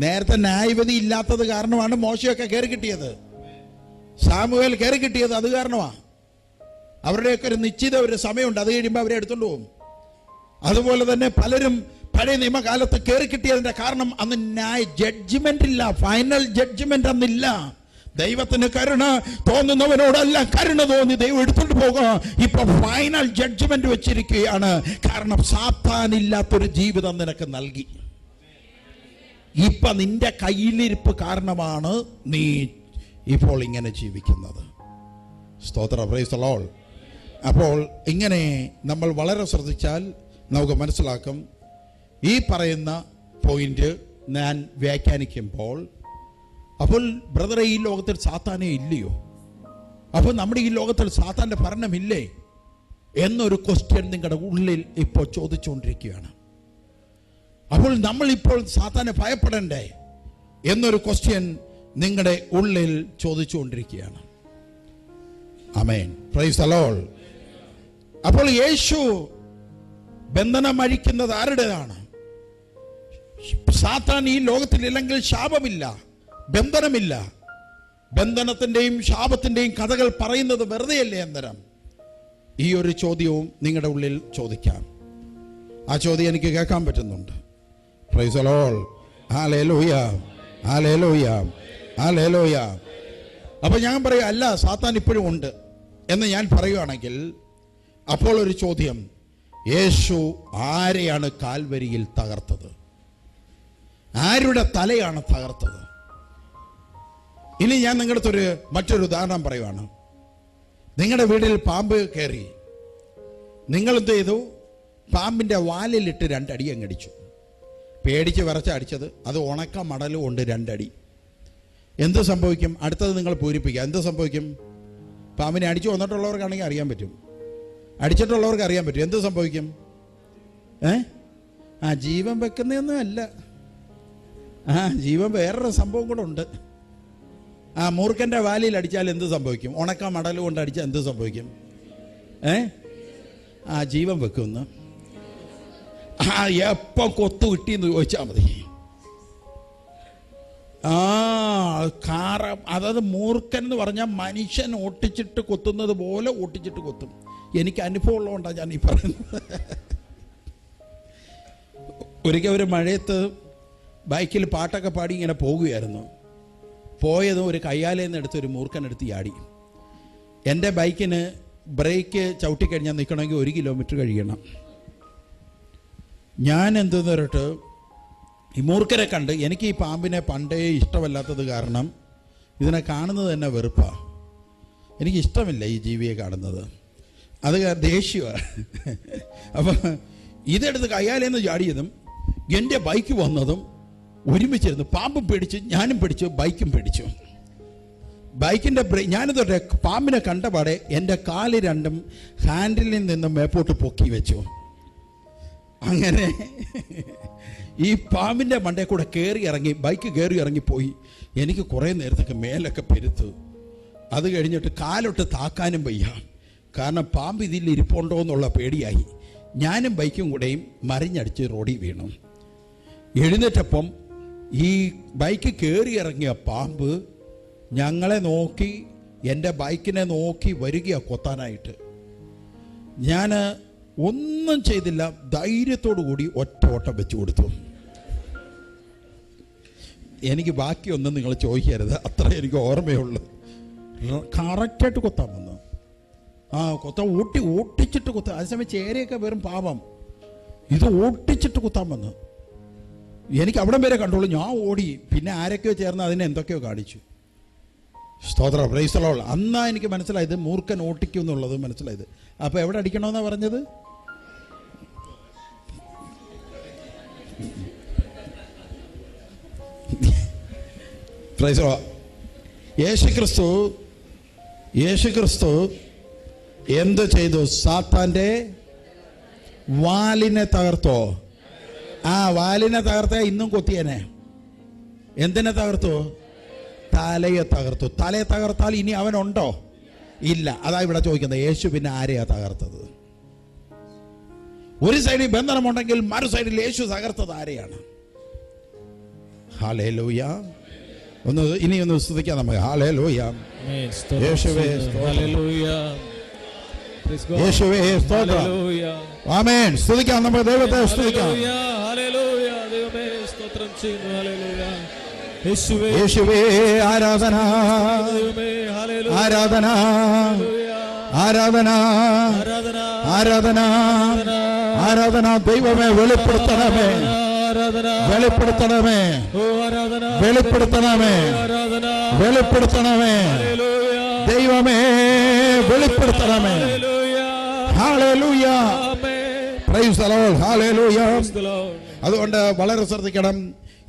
നേരത്തെ ന്യായവിധി ഇല്ലാത്തത് കാരണമാണ് മോശയൊക്കെ കയറി കിട്ടിയത്, സാമുവേൽ കയറി കിട്ടിയത്. അത് കാരണമാണ്. അവരുടെയൊക്കെ ഒരു നിശ്ചിത ഒരു സമയമുണ്ട്, അത് കഴിയുമ്പോൾ അവരെ എടുത്തുകൊണ്ട് പോകും. അതുപോലെ തന്നെ പലരും പഴയ നിയമകാലത്ത് കയറി കിട്ടിയതിന്റെ കാരണം അന്ന് ജഡ്ജ്മെന്റ് ഇല്ല, ഫൈനൽ ജഡ്ജ്മെന്റ് അന്നില്ല. ദൈവത്തിന് കരുണ തോന്നുന്നവനോടെല്ലാം കരുണ തോന്നി ദൈവം എടുത്തുകൊണ്ട് പോകുക. ഇപ്പൊ ഫൈനൽ ജഡ്ജ്മെന്റ് വെച്ചിരിക്കുകയാണ്. കാരണം സാത്താനില്ലാത്തൊരു ജീവിതം നിനക്ക് നൽകി. ഇപ്പൊ നിന്റെ കയ്യിലിരിപ്പ് കാരണമാണ് നീ ഇപ്പോൾ ഇങ്ങനെ ജീവിക്കുന്നത്. സ്തോത്രം. Price the Lord. അപ്പോൾ ഇങ്ങനെ നമ്മൾ വളരെ ശ്രദ്ധിച്ചാൽ നമുക്ക് മനസ്സിലാക്കും. ഈ പറയുന്ന പോയിന്റ് ഞാൻ വ്യാഖ്യാനിക്കുമ്പോൾ, അപ്പോൾ ബ്രദറെ, ഈ ലോകത്തിൽ സാത്താനേ ഇല്ലയോ? അപ്പോൾ നമ്മുടെ ഈ ലോകത്തിൽ സാത്താന്റെ ഭരണമില്ലേ എന്നൊരു ക്വസ്റ്റ്യൻ നിങ്ങളുടെ ഉള്ളിൽ ഇപ്പോൾ ചോദിച്ചുകൊണ്ടിരിക്കുകയാണ്. അപ്പോൾ നമ്മൾ ഇപ്പോൾ സാത്താനെ ഭയപ്പെടണ്ടേ എന്നൊരു ക്വസ്റ്റ്യൻ നിങ്ങളുടെ ഉള്ളിൽ ചോദിച്ചുകൊണ്ടിരിക്കുകയാണ്. ആമേൻ. Praise the Lord. അപ്പോൾ യേശു ബന്ധനം അഴിക്കുന്നത് ആരുടേതാണ്? സാത്താൻ ഈ ലോകത്തിലില്ലെങ്കിൽ ശാപമില്ല, ബന്ധനമില്ല. ബന്ധനത്തിന്റെയും ശാപത്തിന്റെയും കഥകൾ പറയുന്നത് വെറുതെയല്ലേ അന്നേരം? ഈ ഒരു ചോദ്യവും നിങ്ങളുടെ ഉള്ളിൽ ചോദിക്കാം. ആ ചോദ്യം എനിക്ക് കേൾക്കാൻ പറ്റുന്നുണ്ട്. Price the Lord. ഹല്ലേലൂയ, ഹല്ലേലൂയ, ഹല്ലേലൂയ. അപ്പൊ ഞാൻ പറയും, അല്ല, സാത്താൻ ഇപ്പോഴും ഉണ്ട് എന്ന് ഞാൻ പറയുകയാണെങ്കിൽ, അപ്പോൾ ഒരു ചോദ്യം, യേശു ആരെയാണ് കാൽവരിയിൽ തകർത്തത്? ആരുടെ തലയാണ് തകർത്തത്? ഇനി ഞാൻ നിങ്ങളുടെ മറ്റൊരു ഉദാഹരണം പറയുവാണ്. നിങ്ങളുടെ വീട്ടിൽ പാമ്പ് കയറി. നിങ്ങൾ എന്ത് ചെയ്തു? പാമ്പിന്റെ വാലിലിട്ട് 2 അടി അങ്ങടിച്ചു. പേടിച്ച് വിറച്ച് അടിച്ചത്. അത് ഉണക്ക മടൽ കൊണ്ട് 2 അടി. എന്ത് സംഭവിക്കും? അടുത്തത് നിങ്ങൾ പൂരിപ്പിക്കുക. എന്ത് സംഭവിക്കും? പാമ്പിനെ അടിച്ചു വന്നിട്ടുള്ളവർക്കാണെങ്കിൽ അറിയാൻ പറ്റും, അടിച്ചിട്ടുള്ളവർക്ക് അറിയാൻ പറ്റും. എന്ത് സംഭവിക്കും? ജീവൻ വെക്കുന്നതൊന്നും അല്ല. ജീവൻ വേറൊരു സംഭവം കൂടെ ഉണ്ട്. മൂർഖന്റെ വാലിയിൽ അടിച്ചാൽ എന്ത് സംഭവിക്കും? ഉണക്ക മടൽ കൊണ്ട് അടിച്ചാൽ എന്ത് സംഭവിക്കും? ജീവൻ വെക്കുമെന്ന്. എപ്പം കൊത്തു കിട്ടിയെന്ന് ചോദിച്ചാൽ മതി. അതായത് മൂർഖൻ എന്ന് പറഞ്ഞാൽ മനുഷ്യൻ ഓട്ടിച്ചിട്ട് കൊത്തുന്നത് പോലെ ഓട്ടിച്ചിട്ട് കൊത്തും. എനിക്ക് അനുഭവം ഉള്ളതുകൊണ്ടാണ് ഞാൻ ഈ പറയുന്നത്. ഒരിക്കൽ ഒരു മഴയത്ത് ബൈക്കിൽ പാട്ടൊക്കെ പാടി ഇങ്ങനെ പോകുകയായിരുന്നു. പോയതും ഒരു കയ്യാലേന്ന് എടുത്ത് ഒരു മൂർഖനെടുത്ത് ചാടി. എൻ്റെ ബൈക്കിന് ബ്രേക്ക് ചവിട്ടിക്കഴിഞ്ഞാൽ നിൽക്കണമെങ്കിൽ 1 കിലോമീറ്റർ കഴിയണം. ഞാൻ എന്തെന്ന് പറഞ്ഞിട്ട് ഈ മൂർഖരെ കണ്ട്, എനിക്ക് ഈ പാമ്പിനെ പണ്ടേ ഇഷ്ടമല്ലാത്തത് കാരണം ഇതിനെ കാണുന്നത് തന്നെ വെറുപ്പാണ്. എനിക്കിഷ്ടമില്ല ഈ ജീവിയെ കാണുന്നത്, അത് ദേഷ്യമാണ്. അപ്പം ഇതെടുത്ത് കയ്യാലേന്ന് ചാടിയതും എൻ്റെ ബൈക്ക് വന്നതും ഒരുമിച്ചിരുന്നു. പാമ്പും പേടിച്ചു, ഞാനും പേടിച്ചു, ബൈക്കും പേടിച്ചു. ബൈക്കിൻ്റെ ഞാനിതൊട്ടെ പാമ്പിനെ കണ്ടപാടെ എൻ്റെ കാല് 2 ഹാൻഡിലിൽ നിന്ന് മേപ്പോട്ട് പൊക്കി വെച്ചു. അങ്ങനെ ഈ പാമ്പിൻ്റെ മണ്ടേ കൂടെ കയറി ഇറങ്ങി, ബൈക്ക് കയറി ഇറങ്ങിപ്പോയി. എനിക്ക് കുറേ നേരത്തേക്ക് മേലൊക്കെ പെരുത്തു. അത് കഴിഞ്ഞിട്ട് കാലൊട്ട് താക്കാനും വയ്യ, കാരണം പാമ്പ് ഇതിൽ ഇരിപ്പുണ്ടോ എന്നുള്ള പേടിയായി. ഞാനും ബൈക്കും കൂടെയും മറിഞ്ഞടിച്ച് റോഡിൽ വീണു. എഴുന്നേറ്റപ്പം ഈ ബൈക്ക് കയറി ഇറങ്ങിയ പാമ്പ് ഞങ്ങളെ നോക്കി, എൻ്റെ ബൈക്കിനെ നോക്കി വരികയാണ് കൊത്താനായിട്ട്. ഞാൻ ഒന്നും ചെയ്തില്ല, ധൈര്യത്തോടു കൂടി ഒറ്റ ഓട്ടം വെച്ചു കൊടുത്തു. എനിക്ക് ബാക്കിയൊന്നും നിങ്ങൾ ചോദിക്കരുത്, അത്ര എനിക്ക് ഓർമ്മയുള്ളൂ. കറക്റ്റായിട്ട് കൊത്താൻ വന്നു. കൊത്താൻ ഓട്ടിച്ചിട്ട് കൊത്ത. അതേസമയം ചേരയൊക്കെ വെറും പാപം. ഇത് ഓട്ടിച്ചിട്ട് കുത്താൻ വന്നു. എനിക്ക് അവിടം വരെ കണ്ടോളൂ, ഞാൻ ഓടി. പിന്നെ ആരൊക്കെയോ ചേർന്ന് അതിനെ എന്തൊക്കെയോ കാണിച്ചു. സ്തോത്രം, പ്രൈസ് ദി ലോർഡ്. അന്നാ എനിക്ക് മനസ്സിലായത് മൂർഖൻ ഓട്ടിക്കും എന്നുള്ളത് മനസ്സിലായത്. അപ്പോൾ എവിടെ അടിക്കണമെന്നാണ് പറഞ്ഞത്? Price the Lord. യേശുക്രിസ്തു എന്ത് ചെയ്തു? സാത്താൻ്റെ വാലിനെ തകർത്തോ? ആ വാലിനെ തകർത്ത ഇന്നും കൊത്തിയനെ. എന്തിനെ തകർത്തു? തലയെ തകർത്തു. തലയെ തകർത്താൽ ഇനി അവനുണ്ടോ? ഇല്ല. അതാ ഇവിടെ ചോദിക്കുന്നത്, യേശു പിന്നെ ആരെയാ തകർത്തത്? ഒരു സൈഡിൽ ബന്ധനമുണ്ടെങ്കിൽ മറു സൈഡിൽ യേശു തകർത്തത് ആരെയാണ്? ഹല്ലേലൂയ. ഇനി ഒന്ന് സ്തുതിക്കാം നമുക്ക്. ഹല്ലേലൂയ. യേശുവേ യേശുവേ സ്തോത്രം. ആമേൻ. സ്തുതിക്കാം, നമുക്ക് ദൈവത്തെ സ്തുതിക്കാം. യേശുവേ ആരാധന, ആരാധന, ആരാധന, ആരാധന, ആരാധന. ദൈവമേ വെളിപ്പെടുത്തണമേ, വെളിപ്പെടുത്തണമേ, വെളിപ്പെടുത്തണമേ, വെളിപ്പെടുത്തണമേ. ദൈവമേ വെളിപ്പെടുത്തണമേ. ഹല്ലേലൂയ. Praise the Lord. ഹല്ലേലൂയ. അതുകൊണ്ട് വളരെ ശ്രദ്ധിക്കണം.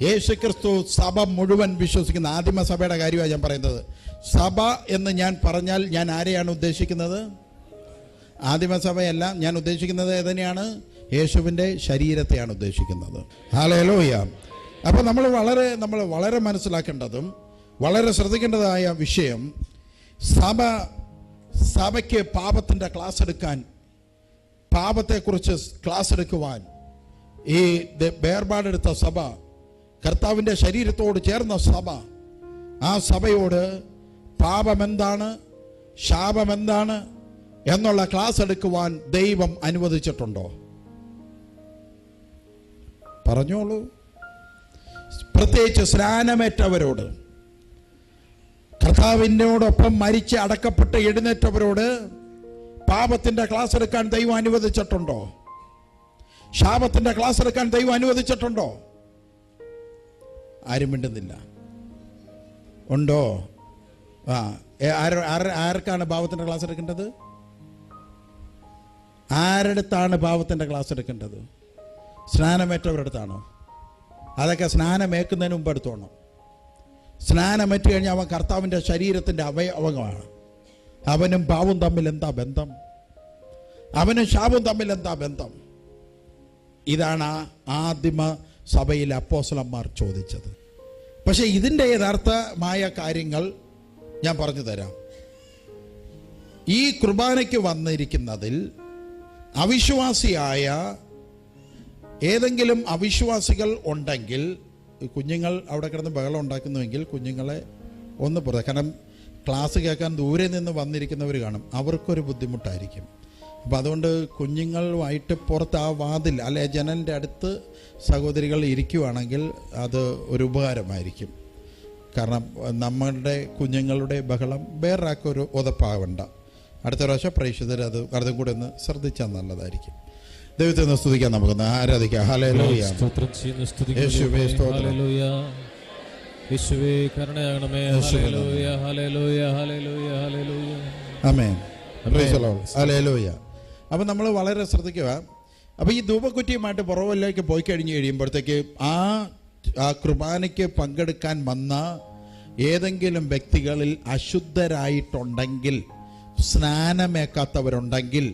യേശുക്രിസ്തു സഭ മുഴുവൻ വിശ്വസിക്കുന്ന ആദിമ സഭയുടെ കാര്യമാണ് ഞാൻ പറയുന്നത്. സഭ എന്ന് ഞാൻ പറഞ്ഞാൽ ഞാൻ ആരെയാണ് ഉദ്ദേശിക്കുന്നത്? ആദിമസഭയല്ല ഞാൻ ഉദ്ദേശിക്കുന്നത്. ഏതിനെയാണ്? യേശുവിൻ്റെ ശരീരത്തെയാണ് ഉദ്ദേശിക്കുന്നത്. ഹല്ലേലൂയ. അപ്പോൾ നമ്മൾ വളരെ മനസ്സിലാക്കേണ്ടതും വളരെ ശ്രദ്ധിക്കേണ്ടതായ വിഷയം, സഭയ്ക്ക് പാപത്തിൻ്റെ ക്ലാസ് എടുക്കാൻ, പാപത്തെക്കുറിച്ച് ക്ലാസ് എടുക്കുവാൻ ഈ വേർപാടെടുത്ത സഭ, കർത്താവിൻ്റെ ശരീരത്തോട് ചേർന്ന സഭ, ആ സഭയോട് പാപമെന്താണ്, ശാപമെന്താണ് എന്നുള്ള ക്ലാസ് എടുക്കുവാൻ ദൈവം അനുവദിച്ചിട്ടുണ്ടോ? പറഞ്ഞോളൂ. പ്രത്യേകിച്ച് സ്നാനമേറ്റവരോട്, കർത്താവിനോടൊപ്പം മരിച്ച് അടക്കപ്പെട്ട് എഴുന്നേറ്റവരോട് പാപത്തിന്റെ ക്ലാസ് എടുക്കാൻ ദൈവം അനുവദിച്ചിട്ടുണ്ടോ? ശാപത്തിന്റെ ക്ലാസ് എടുക്കാൻ ദൈവം അനുവദിച്ചിട്ടുണ്ടോ? ആരും മിണ്ടുന്നില്ല. ഉണ്ടോ? ആർക്കാണ് പാപത്തിന്റെ ക്ലാസ് എടുക്കേണ്ടത്? ആരടുത്താണ് പാപത്തിന്റെ ക്ലാസ് എടുക്കേണ്ടത്? സ്നാനമേറ്റവരടുത്താണോ? അതൊക്കെ സ്നാനമേക്കുന്നതിന് മുമ്പ് എടുത്തോണം. സ്നാനമേറ്റ് കഴിഞ്ഞാൽ അവൻ കർത്താവിൻ്റെ ശരീരത്തിൻ്റെ അവയവമാണ്. അവനും പാവും തമ്മിൽ എന്താ ബന്ധം? അവനും ശാപവും തമ്മിൽ എന്താ ബന്ധം? ഇതാണ് ആദിമ സഭയിലെ അപ്പോസ്തലന്മാർ ചോദിച്ചത്. പക്ഷെ ഇതിൻ്റെ യഥാർത്ഥമായ കാര്യങ്ങൾ ഞാൻ പറഞ്ഞു തരാം. ഈ കുർബാനയ്ക്ക് വന്നിരിക്കുന്നതിൽ അവിശ്വാസിയായ ഏതെങ്കിലും അവിശ്വാസികൾ ഉണ്ടെങ്കിൽ, കുഞ്ഞുങ്ങൾ അവിടെ കിടന്ന് ബഹളം ഉണ്ടാക്കുന്നുവെങ്കിൽ കുഞ്ഞുങ്ങളെ ഒന്ന് പുറത്ത്, കാരണം ക്ലാസ് കേൾക്കാൻ ദൂരെ നിന്ന് വന്നിരിക്കുന്നവർ കാണും, അവർക്കൊരു ബുദ്ധിമുട്ടായിരിക്കും. അപ്പോൾ അതുകൊണ്ട് കുഞ്ഞുങ്ങളുമായിട്ട് പുറത്ത് ആ വാതിൽ അല്ലെ ജനലിൻ്റെ അടുത്ത് സഹോദരികൾ ഇരിക്കുവാണെങ്കിൽ അത് ഒരു ഉപകാരമായിരിക്കും. കാരണം നമ്മളുടെ കുഞ്ഞുങ്ങളുടെ ബഹളം വേറൊരാൾക്കൊരു ഉതപ്പാവണ്ട. അടുത്ത പ്രാവശ്യം പ്രേക്ഷിതർ അതും കൂടെ ഒന്ന് ശ്രദ്ധിച്ചാൽ നല്ലതായിരിക്കും. ദൈവത്തെ ഒന്ന് സ്തുതിക്കാൻ, നമുക്കൊന്ന് ആരാധിക്കാം. ഹല്ലേലൂയ. യേശുവേ സ്തോത്രം. യേശുവേ കരുണയാകണമേ. ഹല്ലേലൂയ, ഹല്ലേലൂയ, ഹല്ലേലൂയ, ഹല്ലേലൂയ. ആമേൻ. Praise the Lord. ഹല്ലേലൂയ. അപ്പോൾ നമ്മൾ വളരെ ശ്രദ്ധിക്കുക. അപ്പോൾ ഈ ധൂപക്കുറ്റിയുമായിട്ട് പുറകിലേക്ക് പോയി കഴിയുമ്പോഴത്തേക്ക് ആ കുർബാനയ്ക്ക് പങ്കെടുക്കാൻ വന്ന ഏതെങ്കിലും വ്യക്തികളിൽ അശുദ്ധരായിട്ടുണ്ടെങ്കിൽ, സ്നാനമേക്കാത്തവരുണ്ടെങ്കിൽ,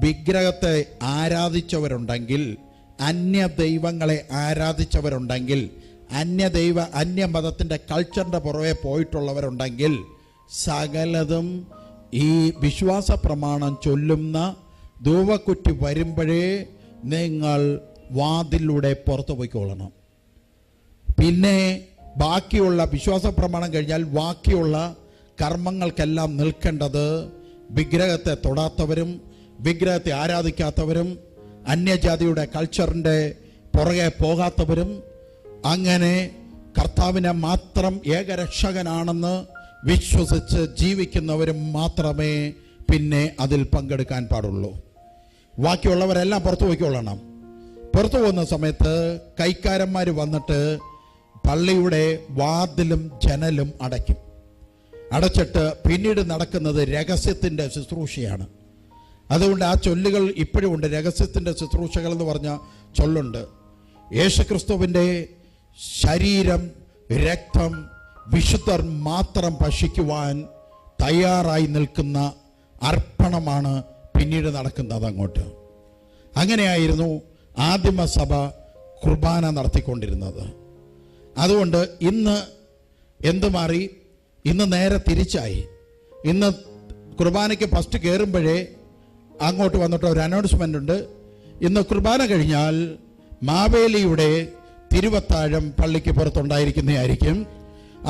വിഗ്രഹത്തെ ആരാധിച്ചവരുണ്ടെങ്കിൽ, അന്യ ദൈവങ്ങളെ ആരാധിച്ചവരുണ്ടെങ്കിൽ, അന്യമതത്തിൻ്റെ കൾച്ചറിൻ്റെ പുറകെ പോയിട്ടുള്ളവരുണ്ടെങ്കിൽ, സകലതും ഈ വിശ്വാസ പ്രമാണം ചൊല്ലുന്ന ധൂപക്കുറ്റി വരുമ്പോഴേ നിങ്ങൾ വാതിലൂടെ പുറത്തു പോയിക്കൊള്ളണം. പിന്നെ ബാക്കിയുള്ള വിശ്വാസ പ്രമാണം കഴിഞ്ഞാൽ ബാക്കിയുള്ള കർമ്മങ്ങൾക്കെല്ലാം നിൽക്കേണ്ടത് വിഗ്രഹത്തെ തൊടാത്തവരും വിഗ്രഹത്തെ ആരാധിക്കാത്തവരും അന്യജാതിയുടെ കൾച്ചറിൻ്റെ പുറകെ പോകാത്തവരും അങ്ങനെ കർത്താവിനെ മാത്രം ഏകരക്ഷകനാണെന്ന് വിശ്വസിച്ച് ജീവിക്കുന്നവരും മാത്രമേ പിന്നെ അതിൽ പങ്കെടുക്കാൻ പാടുള്ളൂ. ബാക്കിയുള്ളവരെല്ലാം പുറത്തു പോയിക്കൊള്ളണം. പുറത്തു പോകുന്ന സമയത്ത് കൈക്കാരന്മാർ വന്നിട്ട് പള്ളിയുടെ വാതിലും ജനലും അടയ്ക്കും. അടച്ചിട്ട് പിന്നീട് നടക്കുന്നത് രഹസ്യത്തിൻ്റെ ശുശ്രൂഷയാണ്. അതുകൊണ്ട് ആ ചൊല്ലുകൾ ഇപ്പോഴും ഉണ്ട്. രഹസ്യത്തിൻ്റെ ശുശ്രൂഷകൾ എന്ന് പറഞ്ഞ ചൊല്ലുണ്ട്. യേശുക്രിസ്തുവിൻ്റെ ശരീരം, രക്തം വിശുദ്ധർ മാത്രം ഭക്ഷിക്കുവാൻ തയ്യാറായി നിൽക്കുന്ന അർപ്പണമാണ് പിന്നീട് നടക്കുന്നത് അങ്ങോട്ട്. അങ്ങനെയായിരുന്നു ആദിമസഭ കുർബാന നടത്തിക്കൊണ്ടിരുന്നത്. അതുകൊണ്ട് ഇന്ന് എന്തു മാറി? ഇന്ന് നേരെ തിരിച്ചായി. ഇന്ന് കുർബാനയ്ക്ക് ഫസ്റ്റ് കയറുമ്പോഴേ അങ്ങോട്ട് വന്നിട്ട് ഒരു അനൗൺസ്മെൻ്റ് ഉണ്ട്. ഇന്ന് കുർബാന കഴിഞ്ഞാൽ മാവേലിയുടെ തിരുവത്താഴം പള്ളിക്ക് പുറത്തുണ്ടായിരിക്കുന്നതായിരിക്കും.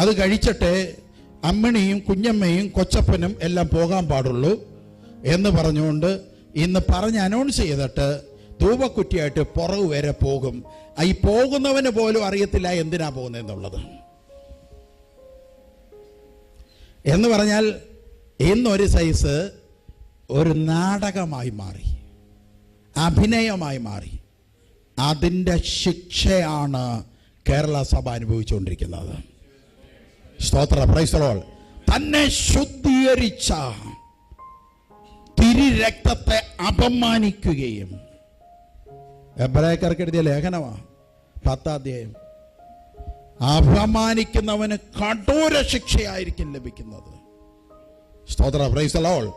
അത് കഴിച്ചിട്ട് അമ്മിണിയും കുഞ്ഞമ്മയും കൊച്ചപ്പനും എല്ലാം പോകാൻ പാടുള്ളൂ എന്ന് പറഞ്ഞുകൊണ്ട് ഇന്ന് പറഞ്ഞ് അനൗൺസ് ചെയ്തിട്ട് ധൂപക്കുറ്റിയായിട്ട് പുറകു വരെ പോകും. ഈ പോകുന്നവന് പോലും അറിയത്തില്ല എന്തിനാ പോകുന്നതെന്നുള്ളത്. എന്ന് പറഞ്ഞാൽ ഇന്നൊരു സൈസ് ഒരു നാടകമായി മാറി, അഭിനയമായി മാറി. അതിൻ്റെ ശിക്ഷയാണ് കേരള സഭ അനുഭവിച്ചുകൊണ്ടിരിക്കുന്നത്. സ്തോത്ര, പ്രൈസ് ദി ലോർഡ്. തന്നെ ശുദ്ധീകരിച്ച തിരുരക്തത്തെ അപമാനിക്കുകയും, എബ്രായക്കാർക്ക് എഴുതിയ ലേഖനമാണ് 10ാം അധ്യായം. അപമാനിക്കുന്നവന് കഠോര ശിക്ഷയായിരിക്കും ലഭിക്കുന്നത്. സ്തോത്ര, പ്രൈസ് ദി ലോർഡ്.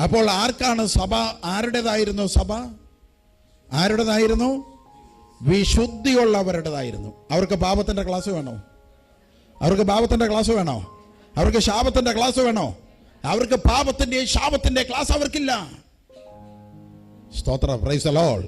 അപ്പോൾ ആർക്കാണ് സഭ? ആരുടേതായിരുന്നു സഭ? ആരുടേതായിരുന്നു? വിശുദ്ധിയുള്ളവരുടേതായിരുന്നു. അവർക്ക് പാപത്തിന്റെ ക്ലാസ് വേണോ? അവർക്ക് പാപത്തിന്റെ ക്ലാസ് വേണോ? അവർക്ക് ശാപത്തിന്റെ ക്ലാസ് വേണോ? അവർക്ക് പാപത്തിന്റെ ശാപത്തിന്റെ ക്ലാസ് അവർക്കില്ല. സ്തോത്ര, പ്രൈസ് ദി ലോർഡ്.